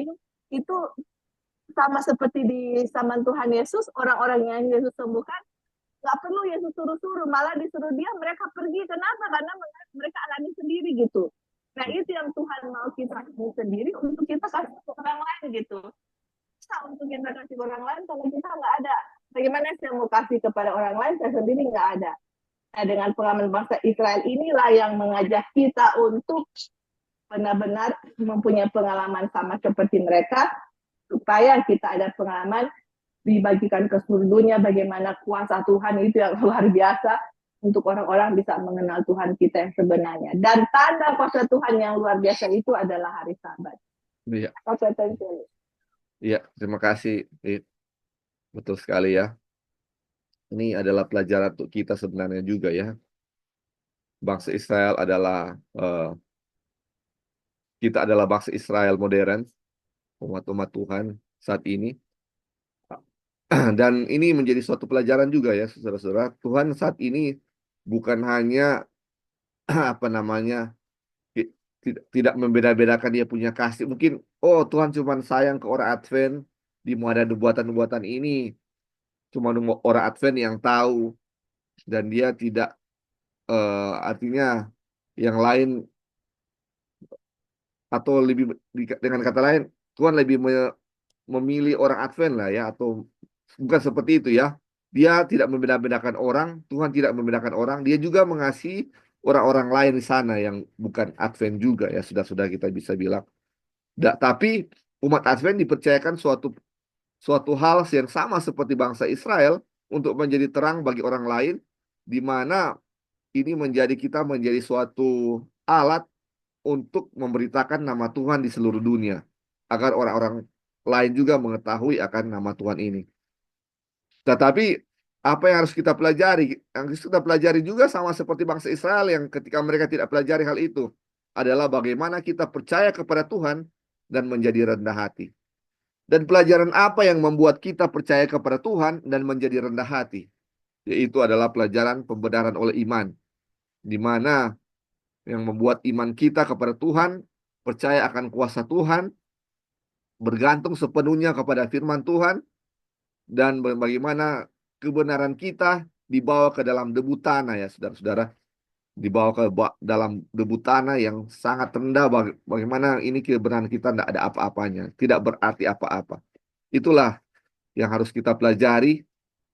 itu sama seperti di zaman Tuhan Yesus, orang-orang yang Yesus sembuhkan nggak perlu Yesus suruh-suruh, malah disuruh dia mereka pergi. Kenapa? Karena mereka alami sendiri gitu. Nah itu yang Tuhan mau kita sendiri untuk kita kasih ke orang lain gitu. Bisa untuk kita kasih ke orang lain kalau kita nggak ada. Bagaimana saya mau kasih kepada orang lain, saya sendiri nggak ada. Nah dengan pengalaman bangsa Israel inilah yang mengajak kita untuk benar-benar mempunyai pengalaman sama seperti mereka, supaya kita ada pengalaman dibagikan ke seluruh dunia bagaimana kuasa Tuhan itu yang luar biasa untuk orang-orang bisa mengenal Tuhan kita yang sebenarnya. Dan tanda kuasa Tuhan yang luar biasa itu adalah hari Sabat. Iya. Oke, thank you. Iya, terima kasih. Betul sekali ya. Ini adalah pelajaran untuk kita sebenarnya juga ya. Bangsa Israel adalah kita adalah bangsa Israel modern, umat-umat Tuhan saat ini. Dan ini menjadi suatu pelajaran juga ya, saudara-saudara. Tuhan saat ini bukan hanya apa namanya tidak membeda-bedakan dia punya kasih. Mungkin oh Tuhan cuma sayang ke orang Advent di mau ada nubuatan-nubuatan ini. Cuma orang Advent yang tahu dan dia tidak artinya yang lain atau lebih dengan kata lain Tuhan lebih memilih orang Advent lah ya atau bukan seperti itu ya. Dia tidak membeda-bedakan orang, Tuhan tidak membedakan orang, dia juga mengasihi orang-orang lain di sana yang bukan Advent juga ya sudah-sudah kita bisa bilang. Tapi umat Advent dipercayakan suatu suatu hal yang sama seperti bangsa Israel untuk menjadi terang bagi orang lain di mana ini menjadi kita menjadi suatu alat untuk memberitakan nama Tuhan di seluruh dunia agar orang-orang lain juga mengetahui akan nama Tuhan ini. Tetapi apa yang harus kita pelajari? Yang harus kita pelajari juga sama seperti bangsa Israel yang ketika mereka tidak pelajari hal itu adalah bagaimana kita percaya kepada Tuhan dan menjadi rendah hati. Dan pelajaran apa yang membuat kita percaya kepada Tuhan dan menjadi rendah hati? Yaitu adalah pelajaran pembenaran oleh iman, di mana yang membuat iman kita kepada Tuhan, percaya akan kuasa Tuhan, bergantung sepenuhnya kepada firman Tuhan, dan bagaimana kebenaran kita dibawa ke dalam debu tanah ya saudara-saudara. Dibawa ke dalam debu tanah yang sangat rendah, bagaimana ini kebenaran kita tidak ada apa-apanya, tidak berarti apa-apa. Itulah yang harus kita pelajari.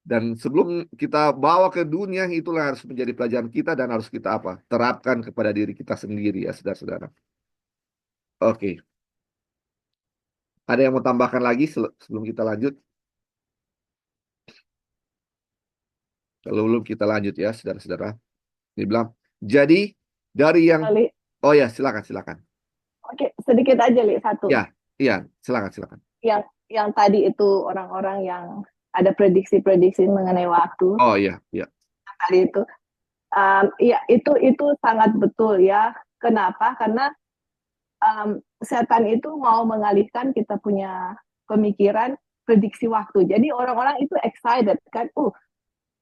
Dan sebelum kita bawa ke dunia, itulah harus menjadi pelajaran kita dan harus kita apa? Terapkan kepada diri kita sendiri ya, saudara-saudara. Oke, ada yang mau tambahkan lagi sebelum kita lanjut? Kalau belum kita lanjut ya, saudara-saudara. Dia bilang, jadi dari yang, Li. oh ya, silakan, silakan. Oke, sedikit aja Li, satu. Ya, iya, silakan, silakan. Yang tadi itu orang-orang yang ada prediksi-prediksi mengenai waktu Oh iya, iya, tadi itu, ya itu sangat betul ya. Kenapa? Karena setan itu mau mengalihkan kita punya pemikiran prediksi waktu. Jadi orang-orang itu excited kan,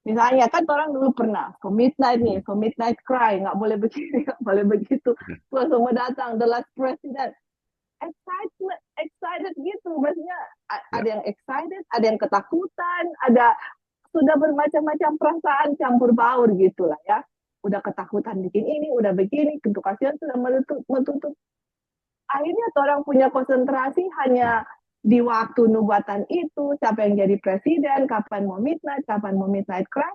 misalnya kan orang dulu pernah for midnight nih, for midnight cry, nggak boleh begini, nggak boleh begitu. Tuhan semua datang, the last president, excited gitu. Maksudnya ya, ada yang excited, ada yang ketakutan, ada sudah bermacam-macam perasaan campur baur gitulah ya. Udah ketakutan bikin ini, udah begini, kasihan sudah menutup. Akhirnya orang punya konsentrasi hanya di waktu nubuatan itu, siapa yang jadi presiden, kapan mau midnight cry,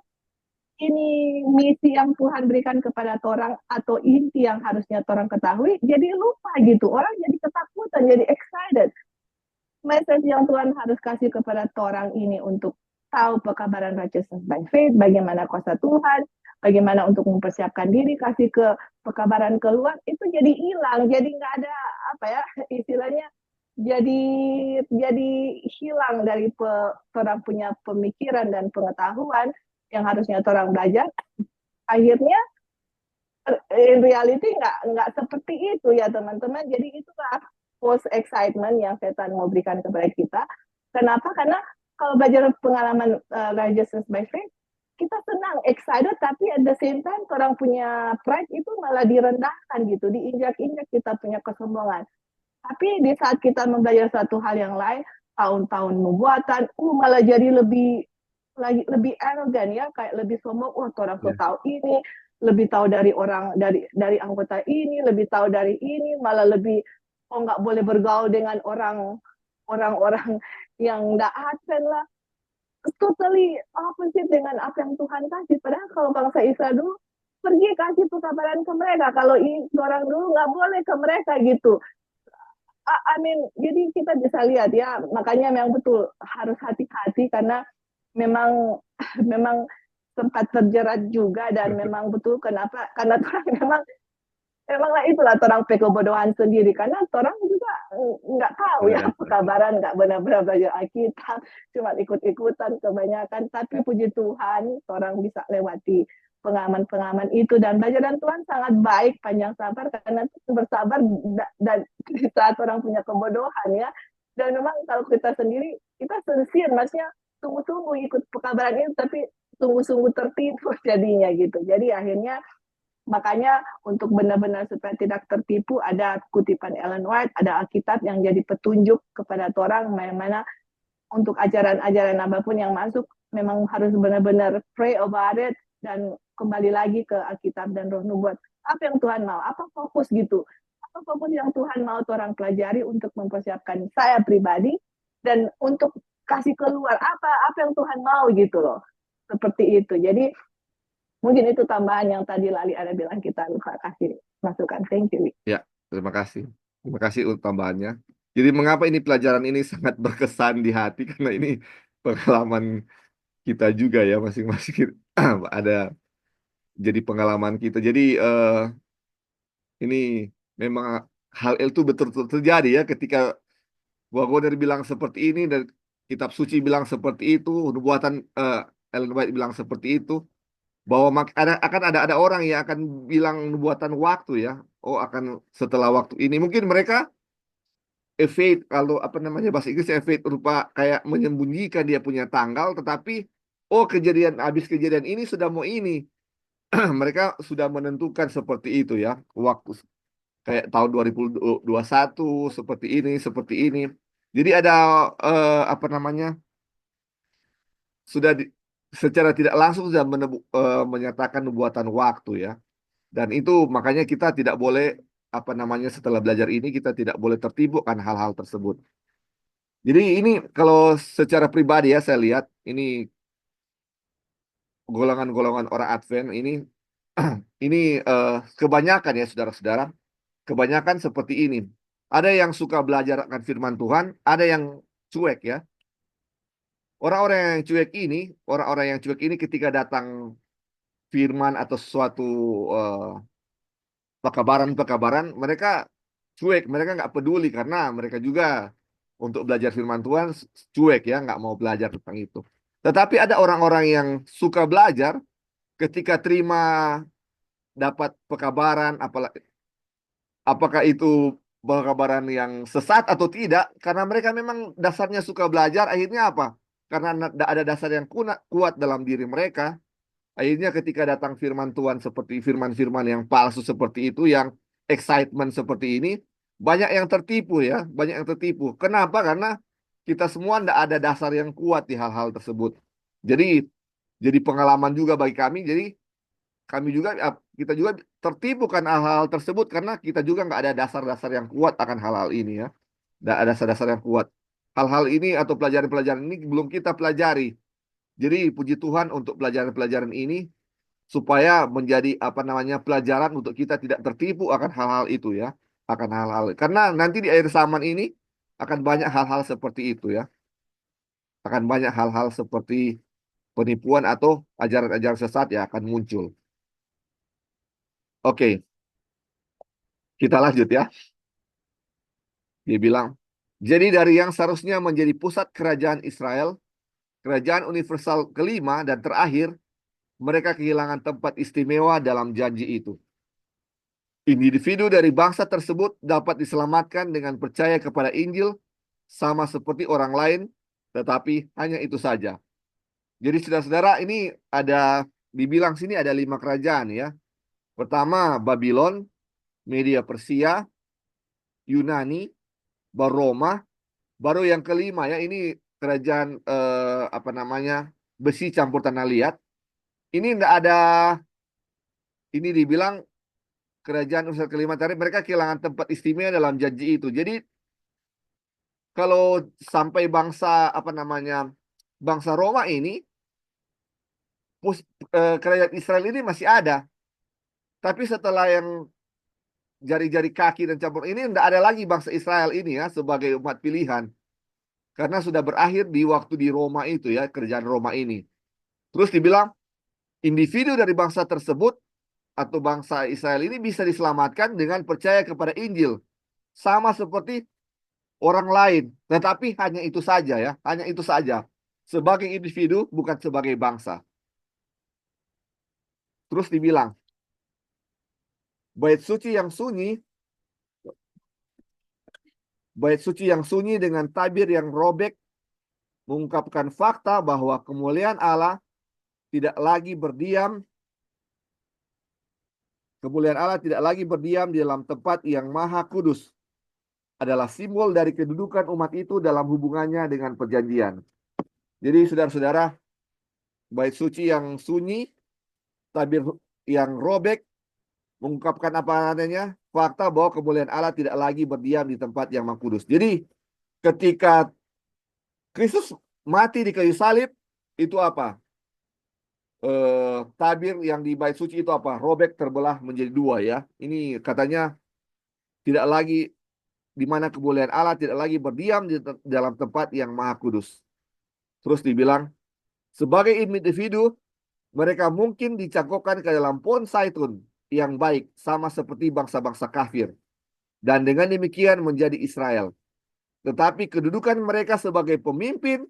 ini misi yang Tuhan berikan kepada orang atau inti yang harusnya orang ketahui, jadi lupa gitu. Orang jadi ketakutan, jadi excited. Message yang Tuhan harus kasih kepada orang ini untuk tahu pekabaran righteousness by faith, bagaimana kuasa Tuhan, bagaimana untuk mempersiapkan diri, kasih ke pekabaran keluar, itu jadi hilang, jadi nggak ada apa ya istilahnya, jadi jadi hilang dari orang punya pemikiran dan pengetahuan yang harusnya orang belajar. Akhirnya in reality nggak seperti itu ya teman-teman. Jadi itulah post excitement yang setan mau berikan kepada kita. Kenapa? Karena kalau belajar pengalaman righteousness by faith, kita senang, excited, tapi at the same time orang punya pride itu malah direndahkan gitu, diinjak-injak kita punya kesombongan. Tapi di saat kita mempelajari suatu hal yang lain, tahun-tahun nubuatan, malah jadi lebih arogan ya, kayak lebih sombong. Orang so ya, tahu ini, lebih tahu dari orang dari anggota ini, lebih tahu dari ini, malah lebih nggak boleh bergaul dengan orang-orang yang nggak advent lah. Totally opposite dengan apa yang Tuhan kasih. Padahal kalau bangsa Israel dulu pergi kasih pekabaran ke mereka. Kalau orang dulu nggak boleh ke mereka gitu. I mean, jadi kita bisa lihat ya, makanya memang betul harus hati-hati karena memang memang sempat terjerat juga dan memang betul kenapa karena Tuhan memang Emanglah itulah orang kebodohan sendiri karena orang juga nggak tahu Ada ya dasar. kabaran, nggak benar-benar belajar Alkitab, cuma ikut-ikutan kebanyakan. Tapi puji Tuhan, orang bisa lewati pengalaman-pengalaman itu dan belajar dan Tuhan sangat baik, panjang sabar karena bersabar dan di saat orang punya kebodohan ya. Dan memang kalau kita sendiri kita sincere, maksudnya sungguh-sungguh ikut pekabaran itu, tapi sungguh-sungguh tertipu jadinya gitu. Jadi akhirnya makanya untuk benar-benar supaya tidak tertipu ada kutipan Ellen White, ada Alkitab yang jadi petunjuk kepada orang mana untuk ajaran-ajaran apapun yang masuk memang harus benar-benar pray about it dan kembali lagi ke Alkitab dan Roh Nubuat. Apa yang Tuhan mau? Apa fokus gitu? Apa fokus yang Tuhan mau orang pelajari untuk mempersiapkan saya pribadi dan untuk kasih keluar apa yang Tuhan mau gitu loh. Seperti itu. Jadi mungkin itu tambahan yang tadi Lali ada bilang kita lupa kasih masukan. Thank you. Ya, terima kasih. Terima kasih untuk tambahannya. Jadi mengapa ini pelajaran ini sangat berkesan di hati karena ini pengalaman kita juga ya masing-masing ada jadi pengalaman kita. Jadi ini memang hal itu betul-betul terjadi ya ketika Waggoner bilang seperti ini dan kitab suci bilang seperti itu, nubuatan Ellen White bilang seperti itu bahwa akan ada orang yang akan bilang nubuatan waktu ya. Oh, akan setelah waktu ini mungkin mereka evade kalau apa namanya bahasa Inggris evade rupa kayak menyembunyikan dia punya tanggal tetapi oh habis kejadian ini sudah mau ini. Mereka sudah menentukan seperti itu ya waktu kayak tahun 2021 seperti ini. Jadi ada apa namanya sudah secara tidak langsung sudah menyatakan nubuatan waktu ya. Dan itu makanya kita tidak boleh apa namanya setelah belajar ini kita tidak boleh tertipu kan hal-hal tersebut. Jadi ini kalau secara pribadi ya saya lihat ini golongan-golongan orang Advent ini kebanyakan ya saudara-saudara, kebanyakan seperti ini. Ada yang suka belajar akan firman Tuhan, ada yang cuek ya. Orang-orang yang cuek ini, orang-orang yang cuek ini ketika datang firman atau suatu eh, pekabaran-pekabaran, mereka cuek, mereka nggak peduli karena mereka juga untuk belajar firman Tuhan cuek ya, nggak mau belajar tentang itu. Tetapi ada orang-orang yang suka belajar ketika terima dapat pekabaran, apakah itu pekabaran yang sesat atau tidak, karena mereka memang dasarnya suka belajar, akhirnya apa? Karena ada dasar yang kuat dalam diri mereka, akhirnya ketika datang firman Tuhan seperti firman-firman yang palsu seperti itu, yang excitement seperti ini, banyak yang tertipu ya, banyak yang tertipu. Kenapa? Karena kita semua tidak ada dasar yang kuat di hal-hal tersebut. Jadi, jadi pengalaman juga bagi kami. Jadi kami juga kita juga tertipu kan hal-hal tersebut karena kita juga nggak ada dasar-dasar yang kuat akan hal-hal ini ya. Nggak ada dasar-dasar yang kuat. Hal-hal ini atau pelajaran-pelajaran ini belum kita pelajari. Jadi puji Tuhan untuk pelajaran-pelajaran ini supaya menjadi apa namanya pelajaran untuk kita tidak tertipu akan hal-hal itu ya, akan hal-hal karena nanti di akhir zaman ini akan banyak hal-hal seperti itu ya, akan banyak hal-hal seperti penipuan atau ajaran-ajaran sesat yang akan muncul. Oke, kita lanjut ya. Dia bilang, jadi dari yang seharusnya menjadi pusat kerajaan Israel, kerajaan universal kelima dan terakhir, mereka kehilangan tempat istimewa dalam janji itu. Individu dari bangsa tersebut dapat diselamatkan dengan percaya kepada Injil sama seperti orang lain, tetapi hanya itu saja. Jadi saudara-saudara ini ada dibilang sini ada 5 kerajaan ya. Pertama Babylon, Media Persia, Yunani, baru Roma, baru yang kelima ya ini kerajaan apa namanya besi campur tanah liat. Ini enggak ada ini dibilang kerajaan unsur kelima tadi mereka kehilangan tempat istimewa dalam janji itu. Jadi kalau sampai bangsa apa namanya bangsa Roma ini kerajaan Israel ini masih ada. Tapi setelah yang jari-jari kaki dan campur ini tidak ada lagi bangsa Israel ini ya sebagai umat pilihan. Karena sudah berakhir di waktu di Roma itu ya, kerajaan Roma ini. Terus dibilang individu dari bangsa tersebut atau bangsa Israel ini bisa diselamatkan dengan percaya kepada Injil. Sama seperti orang lain. Tetapi hanya itu saja ya. Hanya itu saja. Sebagai individu, bukan sebagai bangsa. Terus dibilang, bait suci yang sunyi, bait suci yang sunyi dengan tabir yang robek mengungkapkan fakta bahwa kemuliaan Allah tidak lagi berdiam, kemuliaan Allah tidak lagi berdiam di dalam tempat yang maha kudus. Adalah simbol dari kedudukan umat itu dalam hubungannya dengan perjanjian. Jadi saudara-saudara, bait suci yang sunyi, tabir yang robek, mengungkapkan apa adanya, fakta bahwa kemuliaan Allah tidak lagi berdiam di tempat yang maha kudus. Jadi ketika Kristus mati di kayu salib, itu apa? Tabir yang di bait suci itu apa? Robek terbelah menjadi dua ya. Ini katanya tidak lagi di mana kemuliaan Allah tidak lagi berdiam di dalam tempat yang maha kudus. Terus dibilang, sebagai individu, mereka mungkin dicangkokkan ke dalam pohon zaitun yang baik, sama seperti bangsa-bangsa kafir. Dan dengan demikian menjadi Israel. Tetapi kedudukan mereka sebagai pemimpin,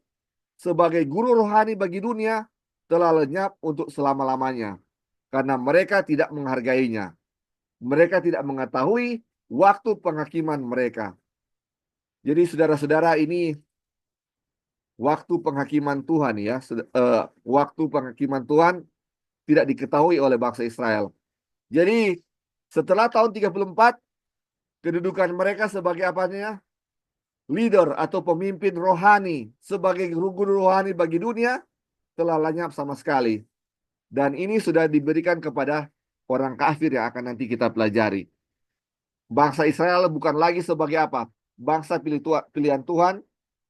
sebagai guru rohani bagi dunia, telah lenyap untuk selama-lamanya. Karena mereka tidak menghargainya. Mereka tidak mengetahui waktu penghakiman mereka. Jadi saudara-saudara, ini waktu penghakiman Tuhan ya. Waktu penghakiman Tuhan tidak diketahui oleh bangsa Israel. Jadi setelah tahun 34, kedudukan mereka sebagai apanya? Leader atau pemimpin rohani, sebagai guru rohani bagi dunia, telah lenyap sama sekali. Dan ini sudah diberikan kepada orang kafir yang akan nanti kita pelajari. Bangsa Israel bukan lagi sebagai apa? Bangsa pilihan Tuhan,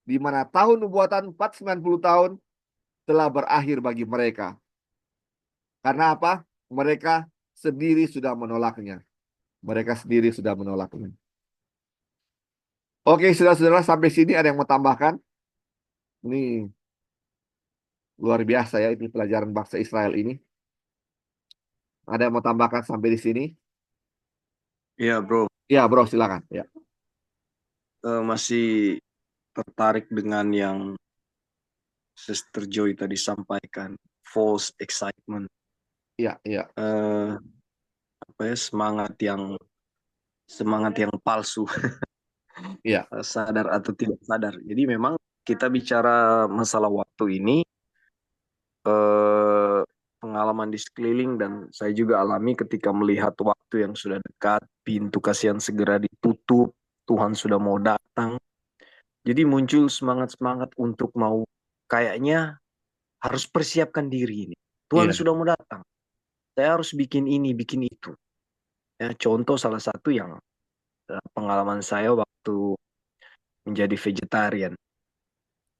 di mana tahun nubuatan 490 tahun telah berakhir bagi mereka. Karena apa? Mereka sendiri sudah menolaknya. Mereka sendiri sudah menolaknya. Oke, saudara-saudara, sampai sini ada yang mau tambahkan? Ini luar biasa ya, ini pelajaran bangsa Israel ini. Ada yang mau tambahkan sampai di sini? Iya, bro. Ya, bro, silakan. Ya, Masih tertarik dengan yang Sister Joy tadi sampaikan, false excitement. iya, iya. Apa ya, semangat yang palsu. Iya, Sadar atau tidak sadar. Jadi memang kita bicara masalah waktu ini, eh, pengalaman di sekeliling, dan saya juga alami ketika melihat waktu yang sudah dekat, pintu kasihan segera ditutup, Tuhan sudah mau datang. Jadi muncul semangat-semangat untuk mau, kayaknya harus persiapkan diri ini. Tuhan iya, sudah mau datang. Saya harus bikin ini, bikin itu. Ya, contoh salah satu yang pengalaman saya waktu menjadi vegetarian.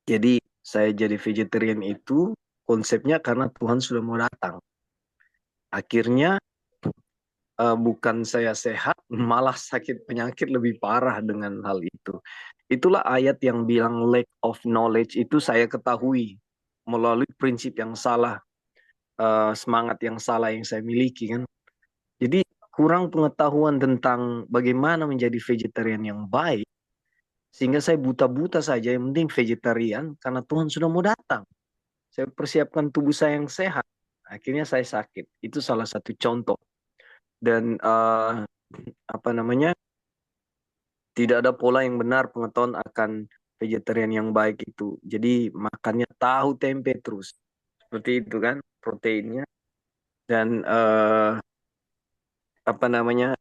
Jadi saya jadi vegetarian itu konsepnya karena Tuhan sudah mau datang. Akhirnya bukan saya sehat, malah sakit penyakit lebih parah dengan hal itu. Itulah ayat yang bilang lack of knowledge itu saya ketahui melalui prinsip yang salah, semangat yang salah yang saya miliki kan. Jadi kurang pengetahuan tentang bagaimana menjadi vegetarian yang baik, sehingga saya buta-buta saja yang penting vegetarian karena Tuhan sudah mau datang. Saya persiapkan tubuh saya yang sehat, akhirnya saya sakit. Itu salah satu contoh. Dan apa namanya, tidak ada pola yang benar pengetahuan akan vegetarian yang baik itu. Jadi makannya tahu tempe terus, seperti itu kan proteinnya. Dan apa namanya,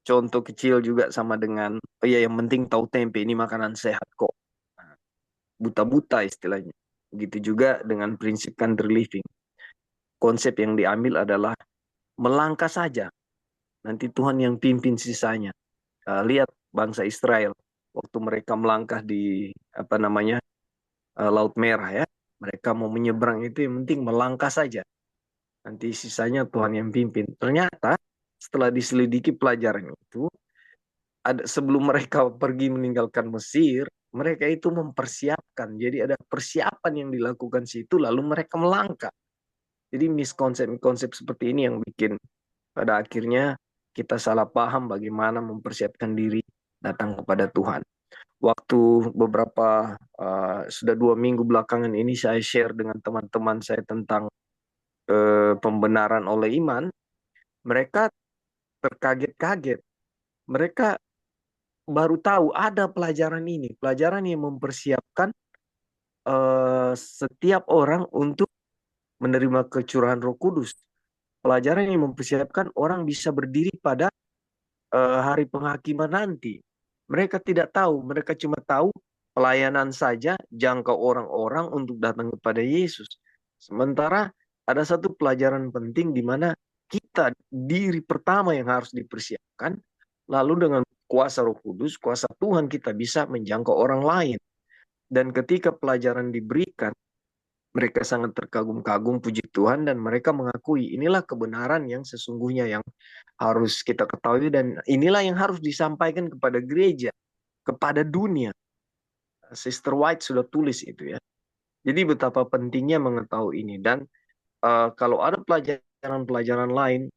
contoh kecil juga sama dengan, oh ya, yang penting tahu tempe ini makanan sehat kok. Nah, buta-buta istilahnya. Begitu juga dengan prinsip country living. Konsep yang diambil adalah melangkah saja. Nanti Tuhan yang pimpin sisanya. Lihat bangsa Israel waktu mereka melangkah di apa namanya, Laut Merah ya. Mereka mau menyeberang itu yang penting melangkah saja. Nanti sisanya Tuhan yang pimpin. Ternyata setelah diselidiki pelajaran itu, sebelum mereka pergi meninggalkan Mesir, mereka itu mempersiapkan. Jadi ada persiapan yang dilakukan situ, lalu mereka melangkah. Jadi miskonsep-konsep seperti ini yang bikin pada akhirnya kita salah paham bagaimana mempersiapkan diri datang kepada Tuhan. Waktu beberapa sudah 2 minggu belakangan ini saya share dengan teman-teman saya tentang pembenaran oleh iman, mereka terkaget-kaget. Mereka baru tahu ada pelajaran ini, pelajaran yang mempersiapkan setiap orang untuk menerima kecurahan Roh Kudus. Pelajaran yang mempersiapkan orang bisa berdiri pada hari penghakiman nanti. Mereka tidak tahu, mereka cuma tahu pelayanan saja, jangkau orang-orang untuk datang kepada Yesus. Sementara ada satu pelajaran penting di mana kita, diri pertama yang harus dipersiapkan, lalu dengan kuasa Roh Kudus, kuasa Tuhan kita bisa menjangkau orang lain. Dan ketika pelajaran diberikan, mereka sangat terkagum-kagum, puji Tuhan, dan mereka mengakui inilah kebenaran yang sesungguhnya yang harus kita ketahui, dan inilah yang harus disampaikan kepada gereja, kepada dunia. Sister White sudah tulis itu ya. Jadi betapa pentingnya mengetahui ini. Dan kalau ada pelajaran-pelajaran lain,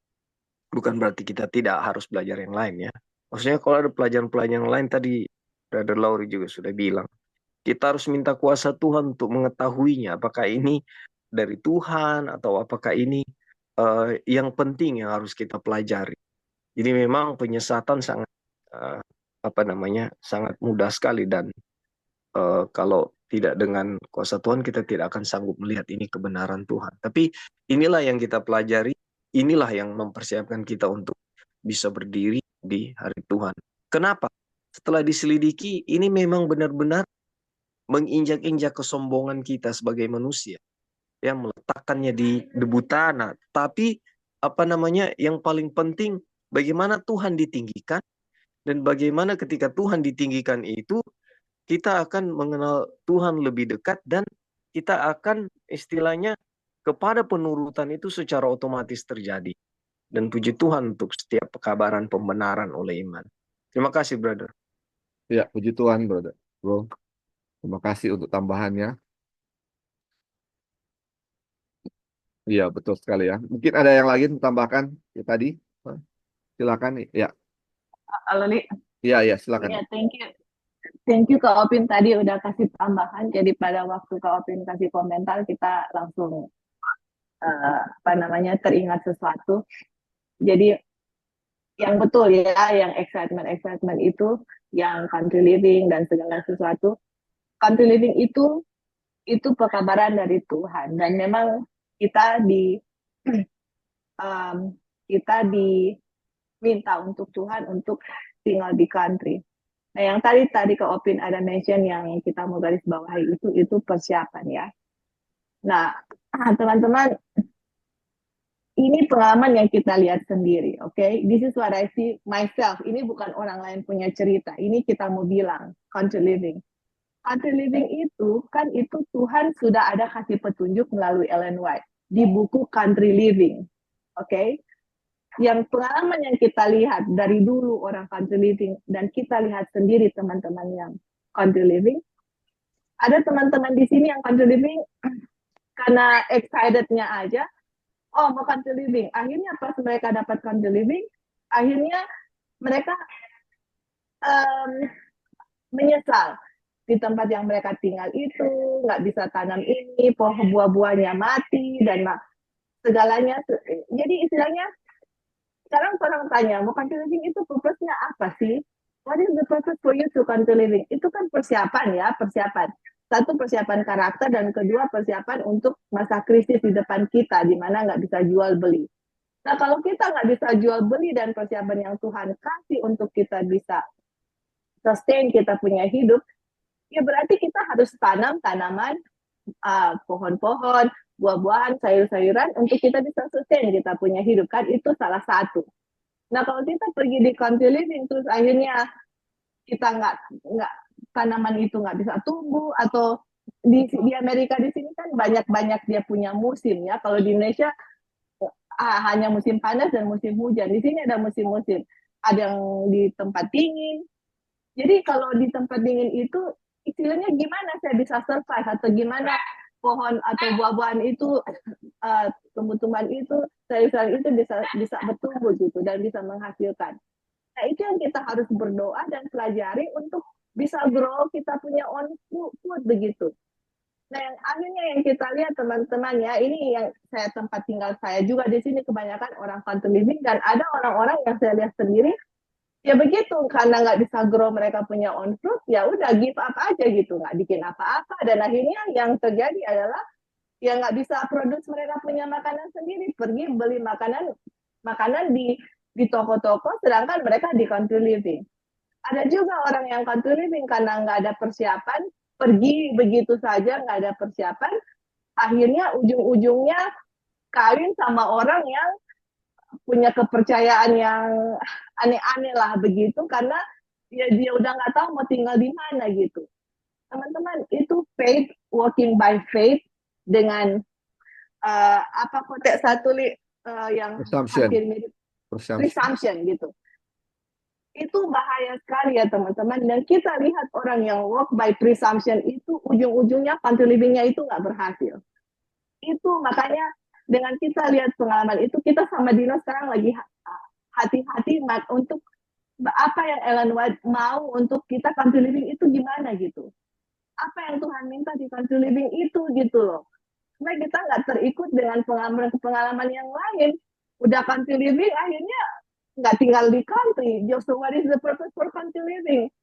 bukan berarti kita tidak harus belajar yang lain ya. Maksudnya kalau ada pelajaran-pelajaran lain, tadi Brother Lauri juga sudah bilang, kita harus minta kuasa Tuhan untuk mengetahuinya. Apakah ini dari Tuhan atau apakah ini yang penting yang harus kita pelajari. Jadi memang penyesatan sangat sangat mudah sekali, dan kalau tidak dengan kuasa Tuhan kita tidak akan sanggup melihat ini kebenaran Tuhan. Tapi inilah yang kita pelajari, inilah yang mempersiapkan kita untuk bisa berdiri di hari Tuhan. Kenapa? Setelah diselidiki, ini memang benar-benar menginjak-injak kesombongan kita sebagai manusia, ya, meletakkannya di debu tanah. Tapi yang paling penting, bagaimana Tuhan ditinggikan, dan bagaimana ketika Tuhan ditinggikan itu kita akan mengenal Tuhan lebih dekat, dan kita akan istilahnya kepada penurutan itu secara otomatis terjadi. Dan puji Tuhan untuk setiap pekabaran pembenaran oleh iman. Terima kasih, brother. Ya, puji Tuhan, brother. Bro, terima kasih untuk tambahannya. Iya, betul sekali ya. Mungkin ada yang lagi tambahkan ya tadi. Silakan nih. Ya, Halo, Li. iya, silakan. Ya, thank you. Thank you Kak Opin tadi udah kasih tambahan. Jadi pada waktu Kak Opin kasih komentar, kita langsung teringat sesuatu. Jadi yang betul ya, yang excitement itu, yang country living dan segala sesuatu. Country living itu pekabaran dari Tuhan, dan memang kita kita diminta untuk Tuhan untuk tinggal di country. Nah, yang tadi ke Opin ada mention yang kita mau garis bawahi itu persiapan ya. Nah, teman-teman, ini pengalaman yang kita lihat sendiri, oke? Okay? This is what I see myself. Ini bukan orang lain punya cerita. Ini kita mau bilang country living. Country living itu Tuhan sudah ada kasih petunjuk melalui Ellen White di buku Country Living, oke? Okay? Yang pengalaman yang kita lihat dari dulu orang country living, dan kita lihat sendiri teman-teman yang country living, ada teman-teman di sini yang country living karena excited-nya aja, oh mau country living, akhirnya pas mereka dapat country living, akhirnya mereka menyesal di tempat yang mereka tinggal itu nggak bisa tanam ini, pohon buah-buahnya mati dan segalanya. Jadi istilahnya sekarang orang tanya, mau country living itu purpose-nya apa sih? What is the purpose for you to country living? Itu kan persiapan ya, persiapan. Satu, persiapan karakter, dan kedua, persiapan untuk masa krisis di depan kita, di mana nggak bisa jual beli. Nah, kalau kita nggak bisa jual beli dan persiapan yang Tuhan kasih untuk kita bisa sustain kita punya hidup, ya berarti kita harus tanam tanaman, pohon-pohon, buah-buahan, sayur-sayuran untuk kita bisa sustain kita punya hidup, kan itu salah satu. Nah, kalau kita pergi di country living terus akhirnya kita nggak tanaman itu nggak bisa tumbuh, atau di Amerika di sini kan banyak dia punya musim ya. Kalau di Indonesia hanya musim panas dan musim hujan. Di sini ada musim-musim. Ada yang di tempat dingin. Jadi kalau di tempat dingin itu istilahnya gimana saya bisa survive, atau gimana pohon atau buah-buahan itu, tumbuh-tumbuhan itu, sayur-sayur itu bisa bertumbuh gitu dan bisa menghasilkan. Nah, itu yang kita harus berdoa dan pelajari untuk bisa grow kita punya own food begitu. Nah, yang akhirnya yang kita lihat teman-teman ya, ini yang tempat tinggal saya juga di sini kebanyakan orang country living, dan ada orang-orang yang saya lihat sendiri ya begitu, karena nggak bisa grow mereka punya own fruit, ya udah give up aja gitu, nggak bikin apa-apa, dan akhirnya yang terjadi adalah ya nggak bisa produce mereka punya makanan sendiri, pergi beli makanan di toko-toko, sedangkan mereka di country living. Ada juga orang yang country living karena nggak ada persiapan, pergi begitu saja nggak ada persiapan, akhirnya ujung-ujungnya kawin sama orang yang punya kepercayaan yang aneh-aneh lah begitu, karena ya dia udah nggak tahu mau tinggal di mana gitu. Teman-teman, itu faith, walking by faith dengan apa kotek satu yang Assumption. hampir mirip presumption gitu. Itu bahaya sekali ya teman-teman, dan kita lihat orang yang walk by presumption itu ujung-ujungnya country living-nya itu nggak berhasil. Itu makanya dengan kita lihat pengalaman itu, kita sama Dino sekarang lagi hati-hati untuk apa yang Ellen White mau untuk kita country living itu gimana gitu. Apa yang Tuhan minta di country living itu gitu loh. Supaya kita nggak terikut dengan pengalaman yang lain. Udah country living akhirnya nggak tinggal di country. So what is the purpose for country living?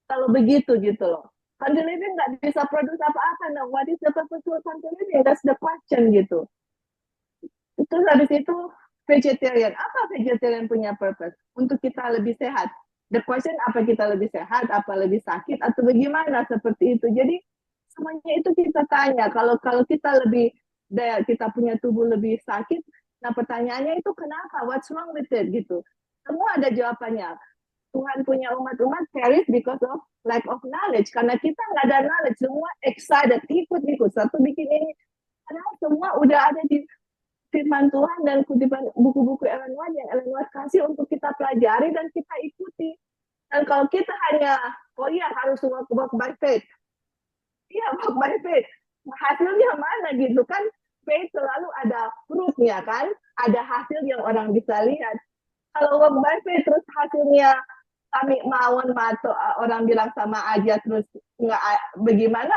Kalau begitu gitu loh. Country living nggak bisa produce apa-apa. Nah, what is the purpose for country living? That's the question gitu. Terus habis itu vegetarian. Apa vegetarian punya purpose? Untuk kita lebih sehat. The question, apa kita lebih sehat, apa lebih sakit, atau bagaimana seperti itu. Jadi semuanya itu kita tanya. Kalau kita kita punya tubuh lebih sakit, nah pertanyaannya itu kenapa? What's wrong with it gitu. Semua ada jawabannya. Tuhan punya umat-umat perish because of lack of knowledge. Karena kita nggak ada knowledge, semua excited, ikut-ikut. Satu bikin ini. Karena semua udah ada di firman Tuhan dan kutipan buku-buku Ellen White yang Ellen White kasih untuk kita pelajari dan kita ikuti. Dan kalau kita hanya, oh iya harus work by faith. Iya, work by faith. Hasilnya mana gitu kan? Faith selalu ada fruitnya kan? Ada hasil yang orang bisa lihat. Kalau work by faith terus hasilnya kami mawon atau orang bilang sama aja terus nggak bagaimana?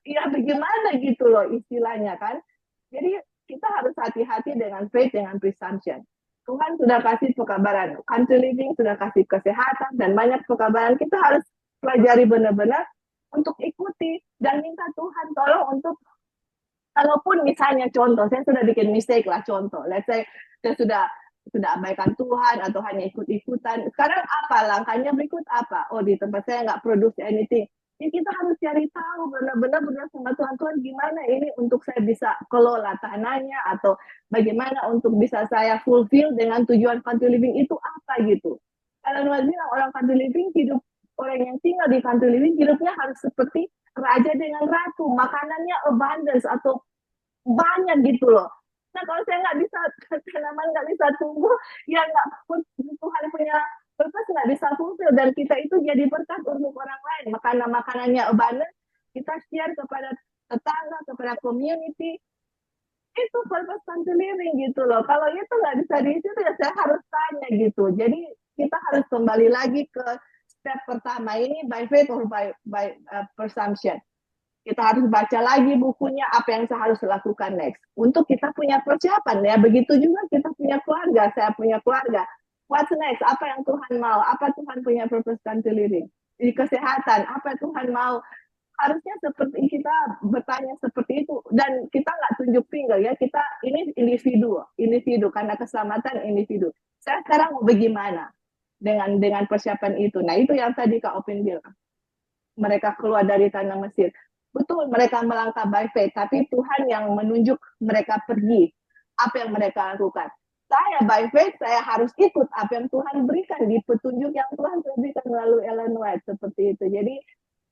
Ya bagaimana gitu loh istilahnya kan? Jadi kita harus hati-hati dengan faith, dengan presumption. Tuhan sudah kasih pekabaran, country living sudah kasih kesehatan dan banyak pekabaran. Kita harus pelajari benar-benar untuk ikuti dan minta Tuhan tolong untuk, kalaupun misalnya contoh, saya sudah bikin mistake lah contoh, let's say saya sudah abaikan Tuhan atau hanya ikut-ikutan. Sekarang apa langkahnya berikut apa? Oh di tempat saya nggak produce anything. Ya kita harus cari tahu benar-benar sama Tuhan gimana ini untuk saya bisa kelola tanahnya, atau bagaimana untuk bisa saya fulfill dengan tujuan country living itu apa gitu. Ellen White bilang orang country living hidup, orang yang tinggal di country living hidupnya harus seperti raja dengan ratu, makanannya abundance atau banyak gitu loh. Nah kalau saya nggak bisa, tanaman nggak bisa tumbuh, ya nggak, Tuhan punya purpose nggak bisa fulfill, dan kita itu jadi berkat untuk orang lain. Makanannya abundant, kita share kepada tetangga, kepada community, itu purpose country living gitu loh. Kalau itu nggak bisa di situ, ya saya harus tanya gitu. Jadi kita harus kembali lagi ke step pertama ini, by faith or by presumption. Kita harus baca lagi bukunya, apa yang saya harus lakukan next. Untuk kita punya persiapan ya, begitu juga kita punya keluarga, saya punya keluarga. What's next? Apa yang Tuhan mau? Apa Tuhan punya purpose country living? Di kesehatan, apa Tuhan mau? Harusnya seperti kita bertanya seperti itu, dan kita nggak tunjuk finger ya, kita ini individu karena keselamatan individu. Saya sekarang mau bagaimana dengan persiapan itu? Nah itu yang tadi Kak Opin bilang. Mereka keluar dari tanah Mesir. Betul, mereka melangkah by faith, tapi Tuhan yang menunjuk mereka pergi. Apa yang mereka lakukan? Saya by faith, saya harus ikut apa yang Tuhan berikan, di petunjuk yang Tuhan berikan melalui Ellen White, seperti itu. Jadi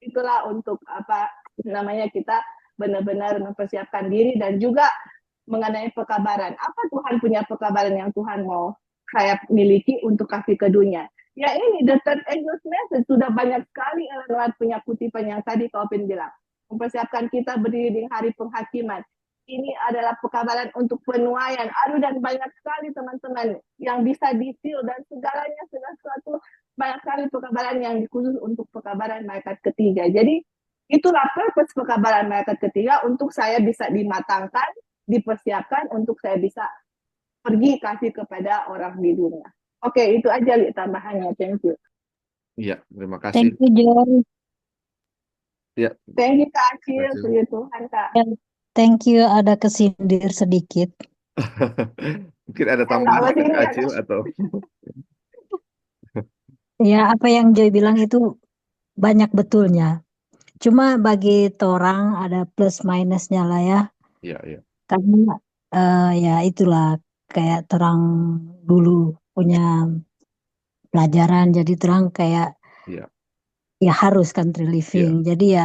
itulah untuk apa namanya kita benar-benar mempersiapkan diri, dan juga mengenai pekabaran. Apa Tuhan punya pekabaran yang Tuhan mau saya miliki untuk kasih ke dunia? Ya ini the third angel's message, sudah banyak sekali Ellen White punya kutipan yang tadi Kak Opin bilang. mempersiapkan kita berdiri di hari penghakiman. Ini adalah pekabaran untuk penuaian. Aduh, dan banyak sekali teman-teman yang bisa disil dan segalanya segala sesuatu, banyak sekali pekabaran yang dikhusus untuk pekabaran malaikat ketiga. Jadi itulah purpose pekabaran malaikat ketiga, untuk saya bisa dimatangkan, dipersiapkan untuk saya bisa pergi kasih kepada orang di dunia. Oke, itu aja Li tambahannya. Thank you. Iya, terima Thank kasih. you, Joy. Ya, Thank you Kak Acil, terima kasih. puji Tuhan Kak. Thank you, ada kesindir sedikit. Mungkin ada Tahu tambahan dari sini Kak ada. Acil atau Ya, apa yang Joy bilang itu banyak betulnya. Cuma bagi torang ada plus minusnya lah ya. ya. Karena ya itulah kayak terang dulu punya pelajaran, jadi terang kayak Iya, ya harus country iya, living. Jadi ya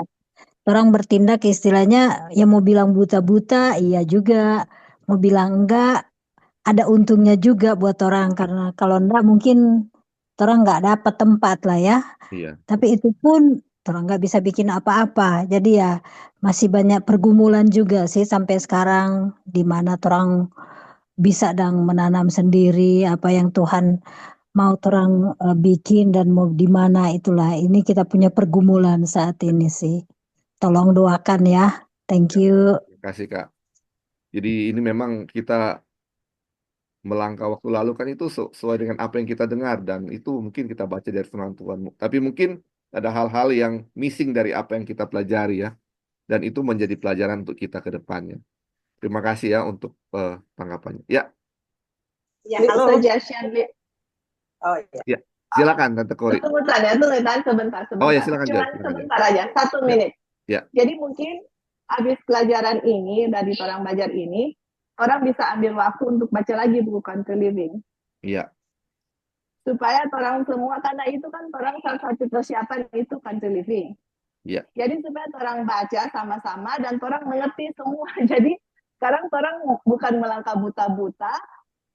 orang bertindak istilahnya ya mau bilang buta-buta iya juga, mau bilang enggak ada untungnya juga buat orang, karena kalau enggak mungkin orang nggak dapat tempat lah ya. iya. Tapi itu pun orang nggak bisa bikin apa-apa. Jadi ya masih banyak pergumulan juga sih sampai sekarang, di mana orang bisa dan menanam sendiri apa yang Tuhan mau orang bikin dan mau di mana, itulah ini kita punya pergumulan saat ini sih. Tolong doakan ya. Thank you. Terima kasih Kak. Jadi ini memang kita melangkah waktu lalu kan itu sesuai dengan apa yang kita dengar, dan itu mungkin kita baca dari firman Tuhan. Tapi mungkin ada hal-hal yang missing dari apa yang kita pelajari ya, dan itu menjadi pelajaran untuk kita ke depannya. Terima kasih ya untuk tanggapannya. Ya, Ya, Li, halo. suggestion Li. Oh iya. ya. Silakan Tante Kori. Tunggu sebentar. Oh ya, silakan Cuman Joy, silakan Joy. sebentar aja, 1 Ya, menit. ya. Jadi mungkin habis pelajaran ini, dari orang belajar ini, orang bisa ambil waktu untuk baca lagi buku Country Living. Iya, Supaya orang semua, karena itu kan orang salah satu persiapan itu Country Living. iya, Jadi supaya orang baca sama-sama dan orang mengerti semua. Jadi sekarang orang bukan melangkah buta-buta,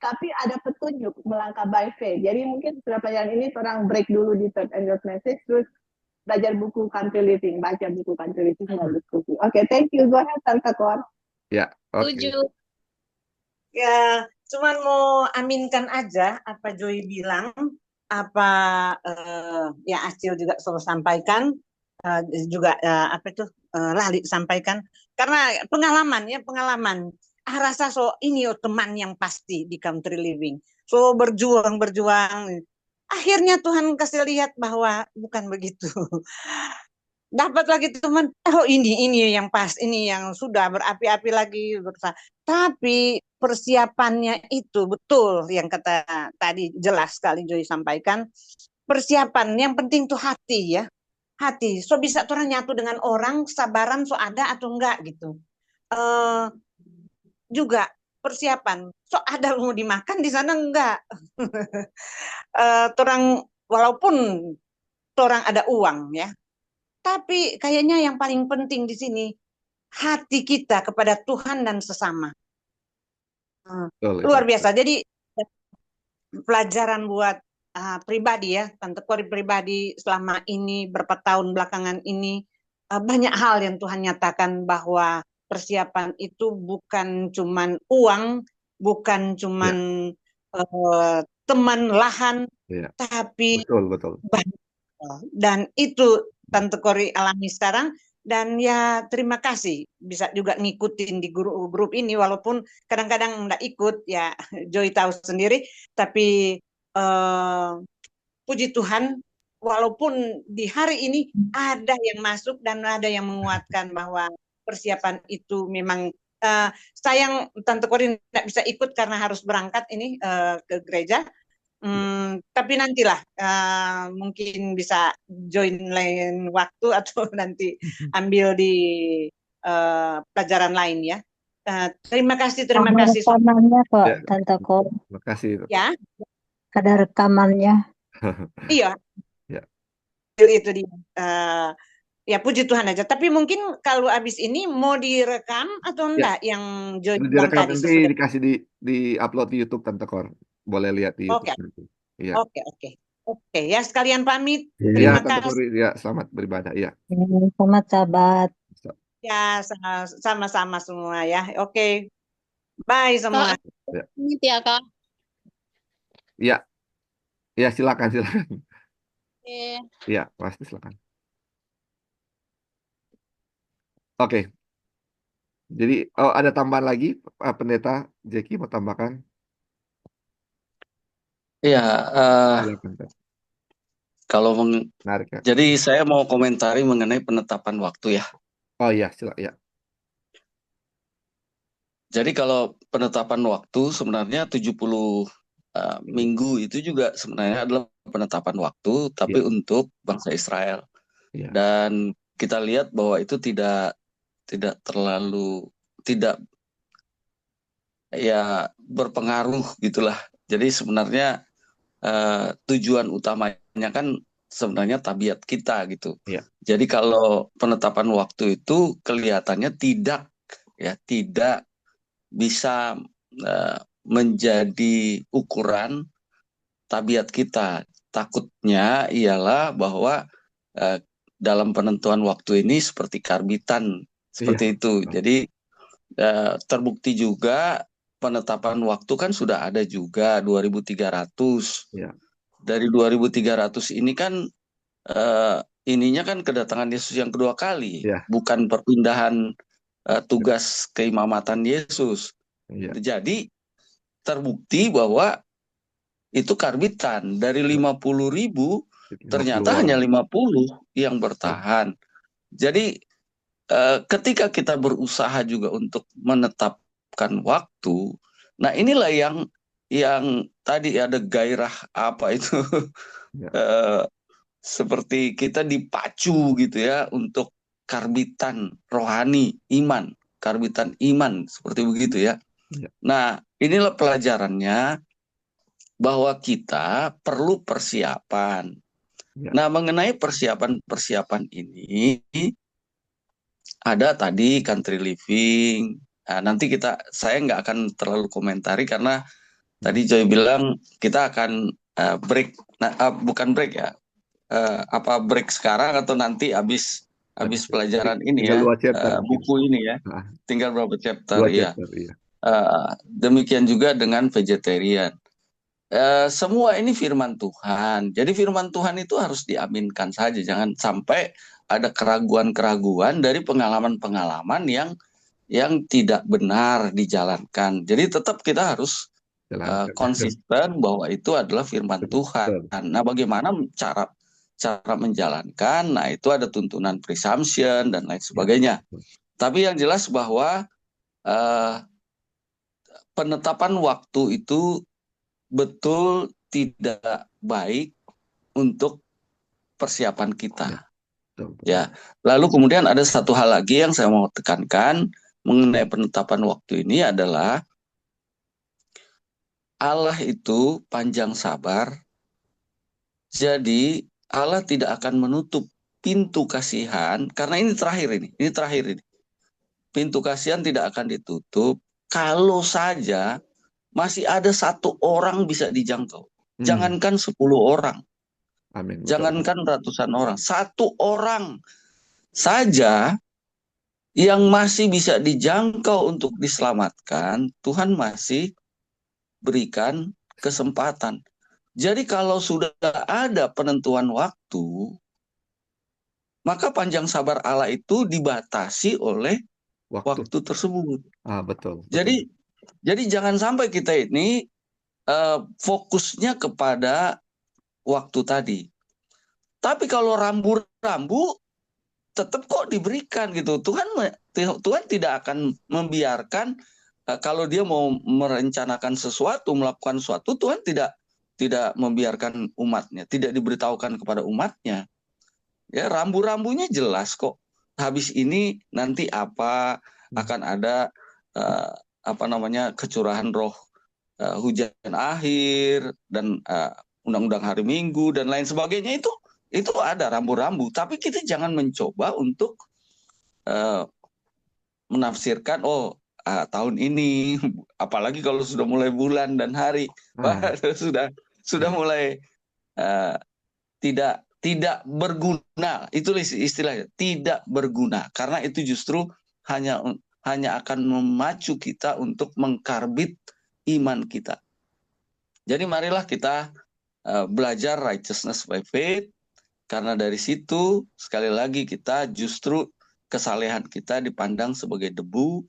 tapi ada petunjuk melangkah by faith. Jadi mungkin setelah pelajaran ini orang break dulu di Third Angels Message, terus belajar buku Country Living, baca buku Country Living dan diskusi. Oke, thank you. Go ahead, Tante Kor. ya. Oke. Setuju. Ya, cuman mau aminkan aja apa Joy bilang, apa ya Acil juga selalu sampaikan, juga apa itu Lali sampaikan, karena pengalaman. Rasa ini teman yang pasti di Country Living. So berjuang. Akhirnya Tuhan kasih lihat bahwa bukan begitu. Dapat lagi teman, oh ini yang pas, ini yang sudah berapi-api lagi berusaha. Tapi persiapannya itu betul yang kata tadi, jelas sekali Joy sampaikan. Persiapan yang penting tuh hati ya, hati. So bisa orang nyatu dengan orang, sabaran so ada atau enggak gitu. Juga persiapan, so ada mau dimakan di sana enggak. Orang walaupun orang ada uang ya, tapi kayaknya yang paling penting di sini hati kita kepada Tuhan dan sesama. Betul, Luar ya. biasa. Jadi pelajaran buat pribadi ya, Tante Kori pribadi selama ini berapa tahun belakangan ini, banyak hal yang Tuhan nyatakan bahwa persiapan itu bukan cuman uang, bukan cuman teman lahan, Ya. tapi Betul. dan itu Tante Kori alami sekarang. Dan ya terima kasih bisa juga ngikutin di grup ini, walaupun kadang-kadang nggak ikut ya, Joy tahu sendiri. Tapi puji Tuhan, walaupun di hari ini ada yang masuk dan ada yang menguatkan bahwa persiapan itu memang sayang Tante Kori nggak bisa ikut karena harus berangkat ini ke gereja. Tapi nantilah mungkin bisa join lain waktu atau nanti ambil di pelajaran lain ya. Terima kasih. Ada rekamannya kok, Ya. Tante Kor. Terima kasih. Ya. Ada rekamannya. Iya. Ya. Itu dia. Ya puji Tuhan aja. Tapi mungkin kalau abis ini mau direkam atau enggak yang join Direkam tadi nanti dikasih di upload di YouTube Tante Kor. Boleh lihat di YouTube. Ya. Oke. Ya sekalian pamit. Ya, Terima Tante kasih. Kori, ya selamat beribadah ya. Selamat sahabat. Ya, sama-sama semua ya. Oke, bye semua. Kak, Ya, ini ya Kak. ya, ya, silakan, silakan. Oke. Ya, pasti silakan. Oke, jadi ada tambahan lagi, Pendeta Jeki mau tambahkan? Iya, Silakan, Pak. kalau Menarik ya. jadi saya mau komentari mengenai penetapan waktu ya. Oh iya, silakan ya. Jadi kalau penetapan waktu sebenarnya 70 minggu itu juga sebenarnya adalah penetapan waktu, tapi Iya, untuk bangsa Israel. iya, Dan kita lihat bahwa itu tidak terlalu tidak ya berpengaruh gitulah. Jadi sebenarnya tujuan utamanya kan sebenarnya tabiat kita gitu. iya, Jadi kalau penetapan waktu itu kelihatannya tidak bisa menjadi ukuran tabiat kita. Takutnya ialah bahwa dalam penentuan waktu ini seperti karbitan iya. seperti itu. Jadi terbukti juga penetapan waktu kan sudah ada juga 2300. Iya, Dari 2300 ini kan ininya kan kedatangan Yesus yang kedua kali, iya, bukan perpindahan tugas keimamatan Yesus. iya, Jadi terbukti bahwa itu karbitan dari 50.000 50 ternyata hanya orang. 50 yang Iya, bertahan. Jadi ketika kita berusaha juga untuk menetapkan waktu, nah inilah yang tadi ada gairah apa itu iya, seperti kita dipacu gitu ya untuk karbitan rohani iman, karbitan iman seperti begitu ya. iya, Nah, inilah pelajarannya bahwa kita perlu persiapan. iya, Nah, mengenai persiapan ini ada tadi country living. Nah, nanti saya nggak akan terlalu komentari karena tadi Joy bilang kita akan break, bukan break ya, break sekarang atau nanti habis habis itu. pelajaran ini Tinggal ya, 2 chapter mungkin. buku ini ya, Nah, tinggal berapa chapter 2 ya. chapter, iya. Demikian juga dengan vegetarian. Semua ini firman Tuhan. Jadi firman Tuhan itu harus diaminkan saja. Jangan sampai ada keraguan-keraguan dari pengalaman-pengalaman yang tidak benar dijalankan. Jadi tetap kita harus Jalankan. konsisten bahwa itu adalah firman Tuhan. Betul. Nah, bagaimana cara menjalankan? Nah, itu ada tuntunan presumption dan lain Iya, sebagainya. betul. Tapi yang jelas bahwa penetapan waktu itu betul tidak baik untuk persiapan kita. Iya, betul, betul. Ya. Lalu kemudian ada satu hal lagi yang saya mau tekankan mengenai penetapan waktu ini adalah Allah itu panjang sabar. Jadi Allah tidak akan menutup pintu kasihan karena ini terakhir ini. Pintu kasihan tidak akan ditutup kalau saja masih ada satu orang bisa dijangkau. Jangankan 10 orang. Amin. Betul. Jangankan ratusan orang. Satu orang saja yang masih bisa dijangkau untuk diselamatkan, Tuhan masih berikan kesempatan. Jadi kalau sudah ada penentuan waktu, maka panjang sabar Allah itu dibatasi oleh waktu tersebut. Betul. Jadi jangan sampai kita ini fokusnya kepada waktu tadi. Tapi kalau rambu-rambu tetap kok diberikan gitu. Tuhan tidak akan membiarkan kalau dia mau merencanakan sesuatu, melakukan sesuatu, Tuhan tidak membiarkan umatnya, tidak diberitahukan kepada umatnya. Ya, rambu-rambunya jelas kok. Habis ini nanti akan ada kecurahan roh, hujan akhir dan undang-undang hari Minggu dan lain sebagainya itu ada rambu-rambu. Tapi kita jangan mencoba untuk menafsirkan tahun ini, apalagi kalau sudah mulai bulan dan hari, sudah mulai tidak berguna. Itu istilahnya tidak berguna karena itu justru hanya akan memacu kita untuk mengkarbit iman kita. Jadi marilah kita belajar righteousness by faith, karena dari situ sekali lagi kita justru kesalehan kita dipandang sebagai debu,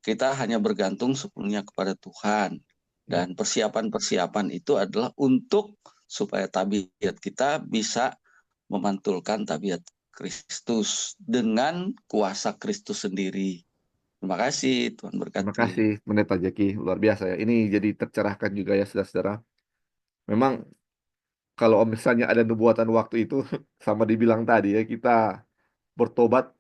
kita hanya bergantung sepenuhnya kepada Tuhan. Dan persiapan-persiapan itu adalah untuk supaya tabiat kita bisa memantulkan tabiat Kristus dengan kuasa Kristus sendiri. Terima kasih, Tuhan Terima berkati. kasih, Pendeta Jaki. Luar biasa ya. Ini jadi tercerahkan juga ya, saudara-saudara. Memang kalau misalnya ada nubuatan waktu itu, sama dibilang tadi ya, kita bertobat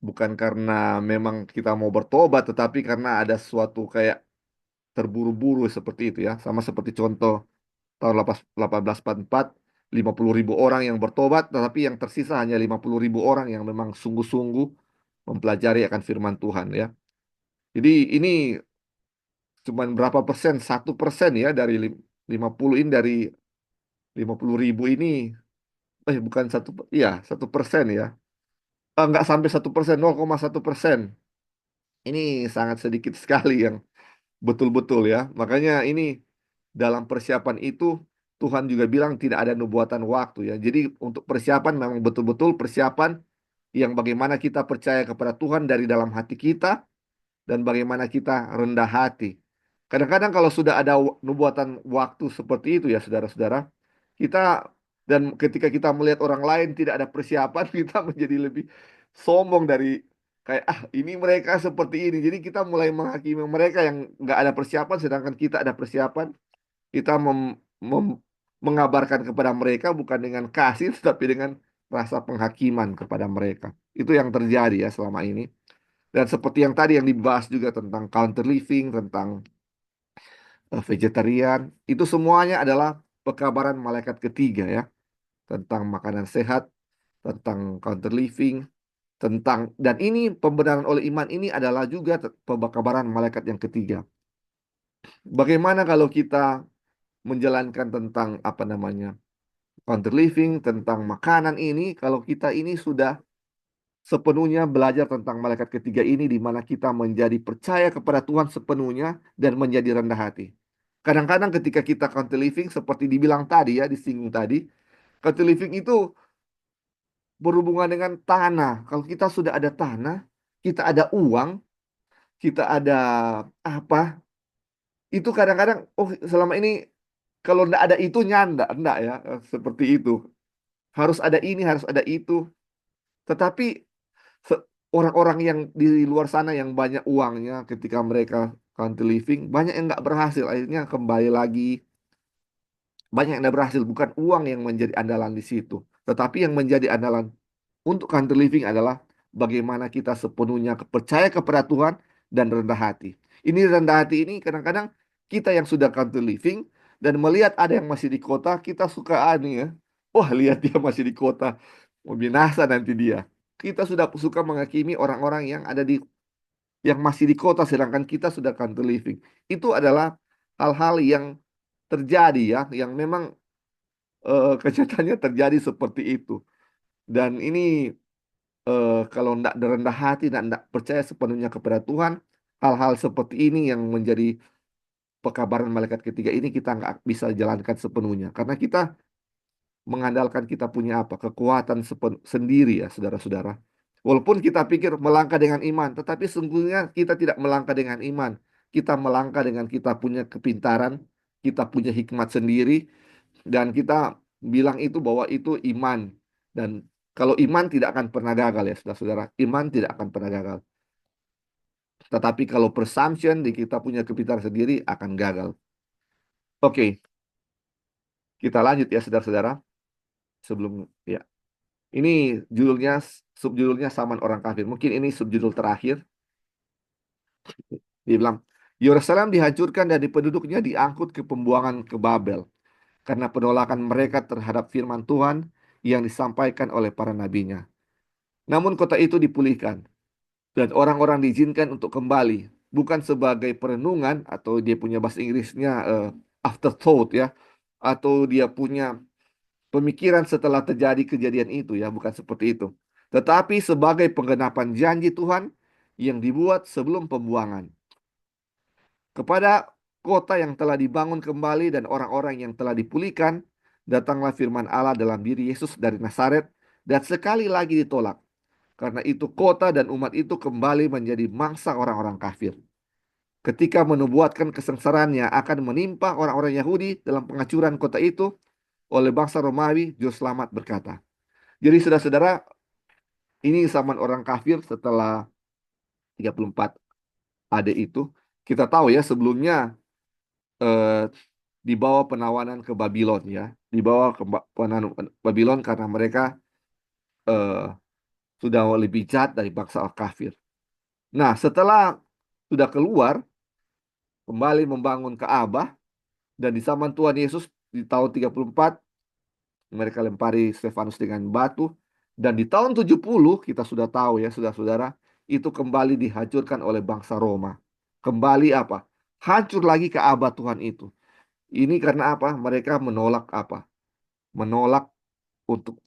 bukan karena memang kita mau bertobat, tetapi karena ada suatu kayak terburu-buru seperti itu ya. Sama seperti contoh tahun 1844, 50.000 orang yang bertobat, tetapi yang tersisa hanya 50.000 orang yang memang sungguh-sungguh mempelajari akan firman Tuhan ya. Jadi ini cuman berapa persen? 1% ya dari 50 ini, dari 50.000 ini, bukan satu, iya 1% ya. Nggak sampai 1%, 0,1%. Ini sangat sedikit sekali yang betul-betul ya. Makanya ini dalam persiapan itu Tuhan juga bilang tidak ada nubuatan waktu ya. Jadi untuk persiapan memang betul-betul persiapan yang bagaimana kita percaya kepada Tuhan dari dalam hati kita dan bagaimana kita rendah hati. Kadang-kadang kalau sudah ada nubuatan waktu seperti itu ya saudara-saudara, kita dan ketika kita melihat orang lain tidak ada persiapan, kita menjadi lebih sombong dari kayak ini mereka seperti ini. Jadi kita mulai menghakimi mereka yang nggak ada persiapan, sedangkan kita ada persiapan. Kita mengabarkan kepada mereka bukan dengan kasih, tetapi dengan rasa penghakiman kepada mereka. Itu yang terjadi ya selama ini. Dan seperti yang tadi yang dibahas juga tentang counter living, tentang vegetarian, itu semuanya adalah pekabaran malaikat ketiga ya, tentang makanan sehat, tentang counter living, tentang, dan ini pembenaran oleh iman ini adalah juga pekabaran malaikat yang ketiga. Bagaimana kalau kita menjalankan tentang apa namanya counter living, tentang makanan ini, kalau kita ini sudah sepenuhnya belajar tentang malaikat ketiga ini, di mana kita menjadi percaya kepada Tuhan sepenuhnya dan menjadi rendah hati. Kadang-kadang ketika kita counter living, seperti dibilang tadi ya, disinggung tadi, counter living itu berhubungan dengan tanah. Kalau kita sudah ada tanah, kita ada uang, kita ada apa, itu kadang-kadang, oh selama ini kalau enggak ada itu nyanda, enggak ya, seperti itu. Harus ada ini, harus ada itu. Tetapi orang-orang yang di luar sana yang banyak uangnya ketika mereka country living, banyak yang nggak berhasil. Akhirnya kembali lagi, banyak yang nggak berhasil. Bukan uang yang menjadi andalan di situ. Tetapi yang menjadi andalan untuk country living adalah bagaimana kita sepenuhnya percaya kepada Tuhan dan rendah hati. Ini rendah hati ini kadang-kadang kita yang sudah country living dan melihat ada yang masih di kota, kita suka aneh ya. Wah, lihat dia masih di kota. Mau binasa nanti dia. Kita sudah suka menghakimi orang-orang yang ada di yang masih di kota sedangkan kita sudah country living. Itu adalah hal-hal yang terjadi ya, yang memang kenyataannya terjadi seperti itu. Dan ini kalau tidak rendah hati dan tidak percaya sepenuhnya kepada Tuhan, hal-hal seperti ini yang menjadi pekabaran malaikat ketiga ini kita nggak bisa jalankan sepenuhnya. Karena kita mengandalkan kita punya apa? Kekuatan sendiri ya, saudara-saudara. Walaupun kita pikir melangkah dengan iman, tetapi sungguhnya kita tidak melangkah dengan iman. Kita melangkah dengan kita punya kepintaran, kita punya hikmat sendiri, dan kita bilang itu bahwa itu iman. Dan kalau iman tidak akan pernah gagal ya, saudara-saudara. Iman tidak akan pernah gagal. Tetapi kalau presumption di kita punya kepintaran sendiri akan gagal. Oke, kita lanjut ya, saudara-saudara. Sebelum ya. Ini judulnya, subjudulnya Saman Orang Kafir. Mungkin ini subjudul terakhir. Dia bilang, Yerusalem dihancurkan dan penduduknya diangkut ke pembuangan ke Babel. Karena penolakan mereka terhadap firman Tuhan yang disampaikan oleh para nabinya. Namun kota itu dipulihkan. Dan orang-orang diizinkan untuk kembali. Bukan sebagai perenungan, atau dia punya bahasa Inggrisnya afterthought ya. Atau dia punya pemikiran setelah terjadi kejadian itu ya, bukan seperti itu. Tetapi sebagai penggenapan janji Tuhan yang dibuat sebelum pembuangan. Kepada kota yang telah dibangun kembali dan orang-orang yang telah dipulihkan, datanglah firman Allah dalam diri Yesus dari Nazaret dan sekali lagi ditolak. Karena itu kota dan umat itu kembali menjadi mangsa orang-orang kafir. Ketika menubuatkan kesengsaraannya akan menimpa orang-orang Yahudi dalam penghancuran kota itu oleh bangsa Romawi, Juru Selamat berkata. Jadi saudara-saudara, ini zaman orang kafir setelah 34 AD itu. Kita tahu ya sebelumnya eh, dibawa penawanan ke Babylon ya. Dibawa ke penawanan Babylon karena mereka eh, sudah lebih jahat dari bangsa kafir. Nah, setelah sudah keluar, kembali membangun Ka'bah, dan di zaman Tuhan Yesus di tahun 34, mereka lempari Stefanus dengan batu, dan di tahun 70, kita sudah tahu ya, saudara-saudara, itu kembali dihancurkan oleh bangsa Roma. Kembali apa? Hancur lagi Ka'bah Tuhan itu. Ini karena apa? Mereka menolak apa? Menolak untuk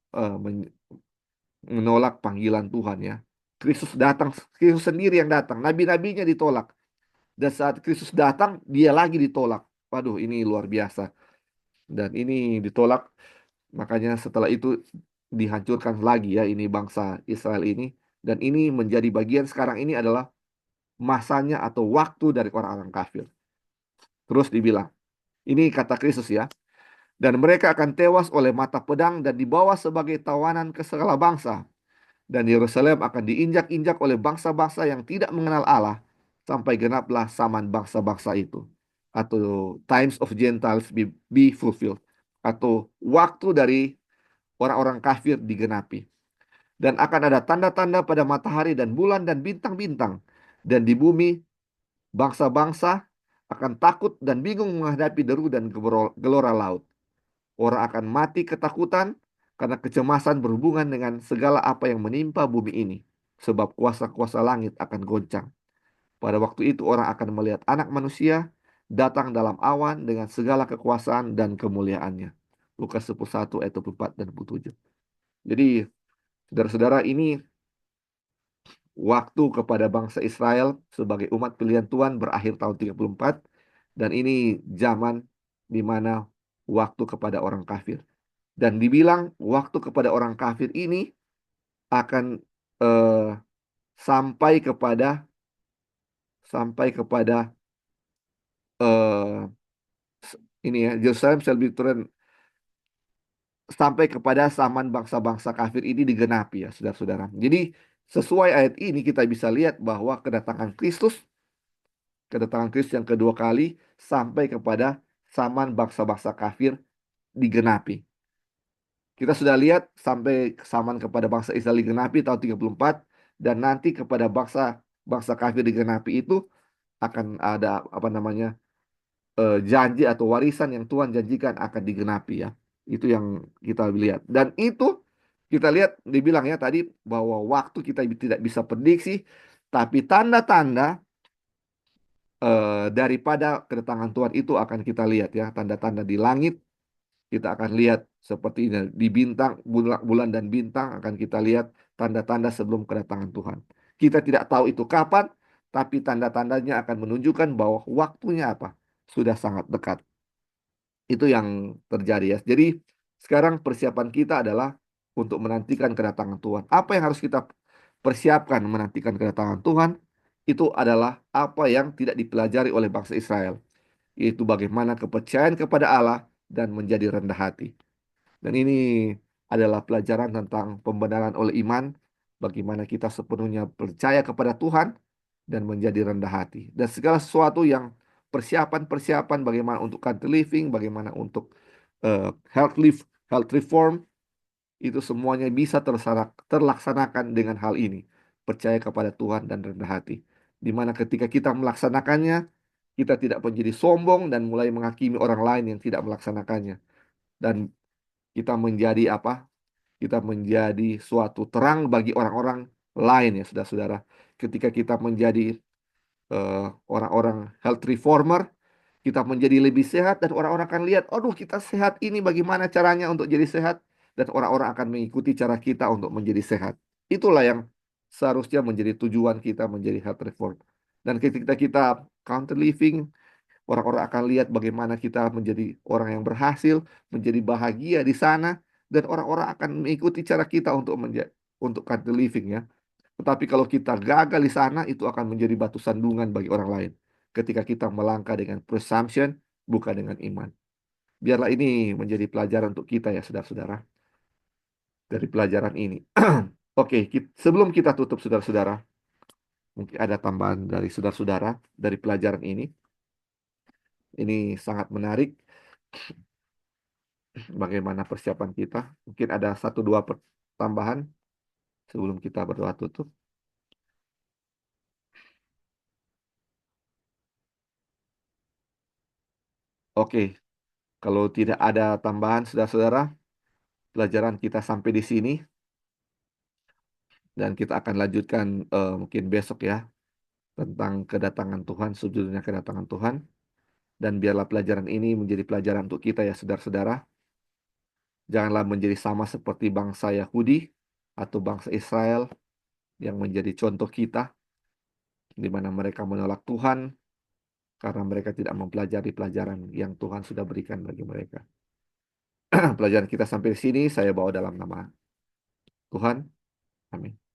menolak panggilan Tuhan ya. Kristus datang, Kristus sendiri yang datang. Nabi-nabinya ditolak. Dan saat Kristus datang, dia lagi ditolak. Waduh, ini luar biasa. Dan ini ditolak, makanya setelah itu dihancurkan lagi ya ini bangsa Israel ini. Dan ini menjadi bagian sekarang ini adalah masanya atau waktu dari orang-orang kafir. Terus dibilang, ini kata Kristus ya. Dan mereka akan tewas oleh mata pedang dan dibawa sebagai tawanan ke segala bangsa. Dan Yerusalem akan diinjak-injak oleh bangsa-bangsa yang tidak mengenal Allah sampai genaplah zaman bangsa-bangsa itu. Atau times of Gentiles be fulfilled. Atau waktu dari orang-orang kafir digenapi. Dan akan ada tanda-tanda pada matahari dan bulan dan bintang-bintang. Dan di bumi bangsa-bangsa akan takut dan bingung menghadapi deru dan gelora laut. Orang akan mati ketakutan karena kecemasan berhubungan dengan segala apa yang menimpa bumi ini. Sebab kuasa-kuasa langit akan goncang. Pada waktu itu orang akan melihat anak manusia datang dalam awan dengan segala kekuasaan dan kemuliaannya. Lukas 11 ayat 24 dan 27. Jadi, saudara-saudara, ini waktu kepada bangsa Israel sebagai umat pilihan Tuhan berakhir tahun 34. Dan ini zaman di mana waktu kepada orang kafir. Dan dibilang waktu kepada orang kafir ini akan sampai kepada eh, ini ya, Jerusalem shall be turned, sampai kepada zaman bangsa-bangsa kafir ini digenapi ya saudara-saudara. Jadi sesuai ayat ini kita bisa lihat bahwa kedatangan Kristus yang kedua kali sampai kepada zaman bangsa-bangsa kafir digenapi. Kita sudah lihat sampai zaman kepada bangsa Israel digenapi tahun 34, dan nanti kepada bangsa kafir digenapi itu akan ada apa namanya janji atau warisan yang Tuhan janjikan akan digenapi ya. Itu yang kita lihat. Dan itu kita lihat dibilang ya tadi bahwa waktu kita tidak bisa prediksi, tapi tanda-tanda daripada kedatangan Tuhan itu akan kita lihat ya. Tanda-tanda di langit kita akan lihat seperti ini di bintang, bulan dan bintang akan kita lihat tanda-tanda sebelum kedatangan Tuhan. Kita tidak tahu itu kapan, tapi tanda-tandanya akan menunjukkan bahwa waktunya apa? Sudah sangat dekat. Itu yang terjadi ya. Jadi sekarang persiapan kita adalah untuk menantikan kedatangan Tuhan. Apa yang harus kita persiapkan menantikan kedatangan Tuhan? Itu adalah apa yang tidak dipelajari oleh bangsa Israel, yaitu bagaimana kepercayaan kepada Allah dan menjadi rendah hati. Dan ini adalah pelajaran tentang pembenaran oleh iman, bagaimana kita sepenuhnya percaya kepada Tuhan dan menjadi rendah hati. Dan segala sesuatu yang persiapan-persiapan bagaimana untuk country living, bagaimana untuk health reform, itu semuanya bisa terlaksanakan dengan hal ini. Percaya kepada Tuhan dan rendah hati. Dimana ketika kita melaksanakannya, kita tidak menjadi sombong dan mulai menghakimi orang lain yang tidak melaksanakannya. Dan kita menjadi apa? Kita menjadi suatu terang bagi orang-orang lain ya saudara-saudara. Ketika kita menjadi orang-orang health reformer, kita menjadi lebih sehat dan orang-orang akan lihat, aduh kita sehat ini bagaimana caranya untuk jadi sehat, dan orang-orang akan mengikuti cara kita untuk menjadi sehat. Itulah yang seharusnya menjadi tujuan kita menjadi health reform. Dan ketika kita counter living, orang-orang akan lihat bagaimana kita menjadi orang yang berhasil, menjadi bahagia di sana, dan orang-orang akan mengikuti cara kita untuk counter living ya. Tetapi kalau kita gagal di sana, itu akan menjadi batu sandungan bagi orang lain. Ketika kita melangkah dengan presumption, bukan dengan iman. Biarlah ini menjadi pelajaran untuk kita ya, saudara-saudara. Dari pelajaran ini. Oke, sebelum kita tutup, saudara-saudara, mungkin ada tambahan dari saudara-saudara dari pelajaran ini. Ini sangat menarik. Bagaimana persiapan kita? Mungkin ada 1-2 tambahan sebelum kita berdoa tutup. Oke, kalau tidak ada tambahan, saudara-saudara, pelajaran kita sampai di sini. Dan kita akan lanjutkan mungkin besok ya, tentang kedatangan Tuhan, sejujurnya kedatangan Tuhan. Dan biarlah pelajaran ini menjadi pelajaran untuk kita ya, saudara-saudara. Janganlah menjadi sama seperti bangsa Yahudi atau bangsa Israel yang menjadi contoh kita, di mana mereka menolak Tuhan karena mereka tidak mempelajari pelajaran yang Tuhan sudah berikan bagi mereka. Pelajaran kita sampai di sini saya bawa dalam nama Tuhan. Amin.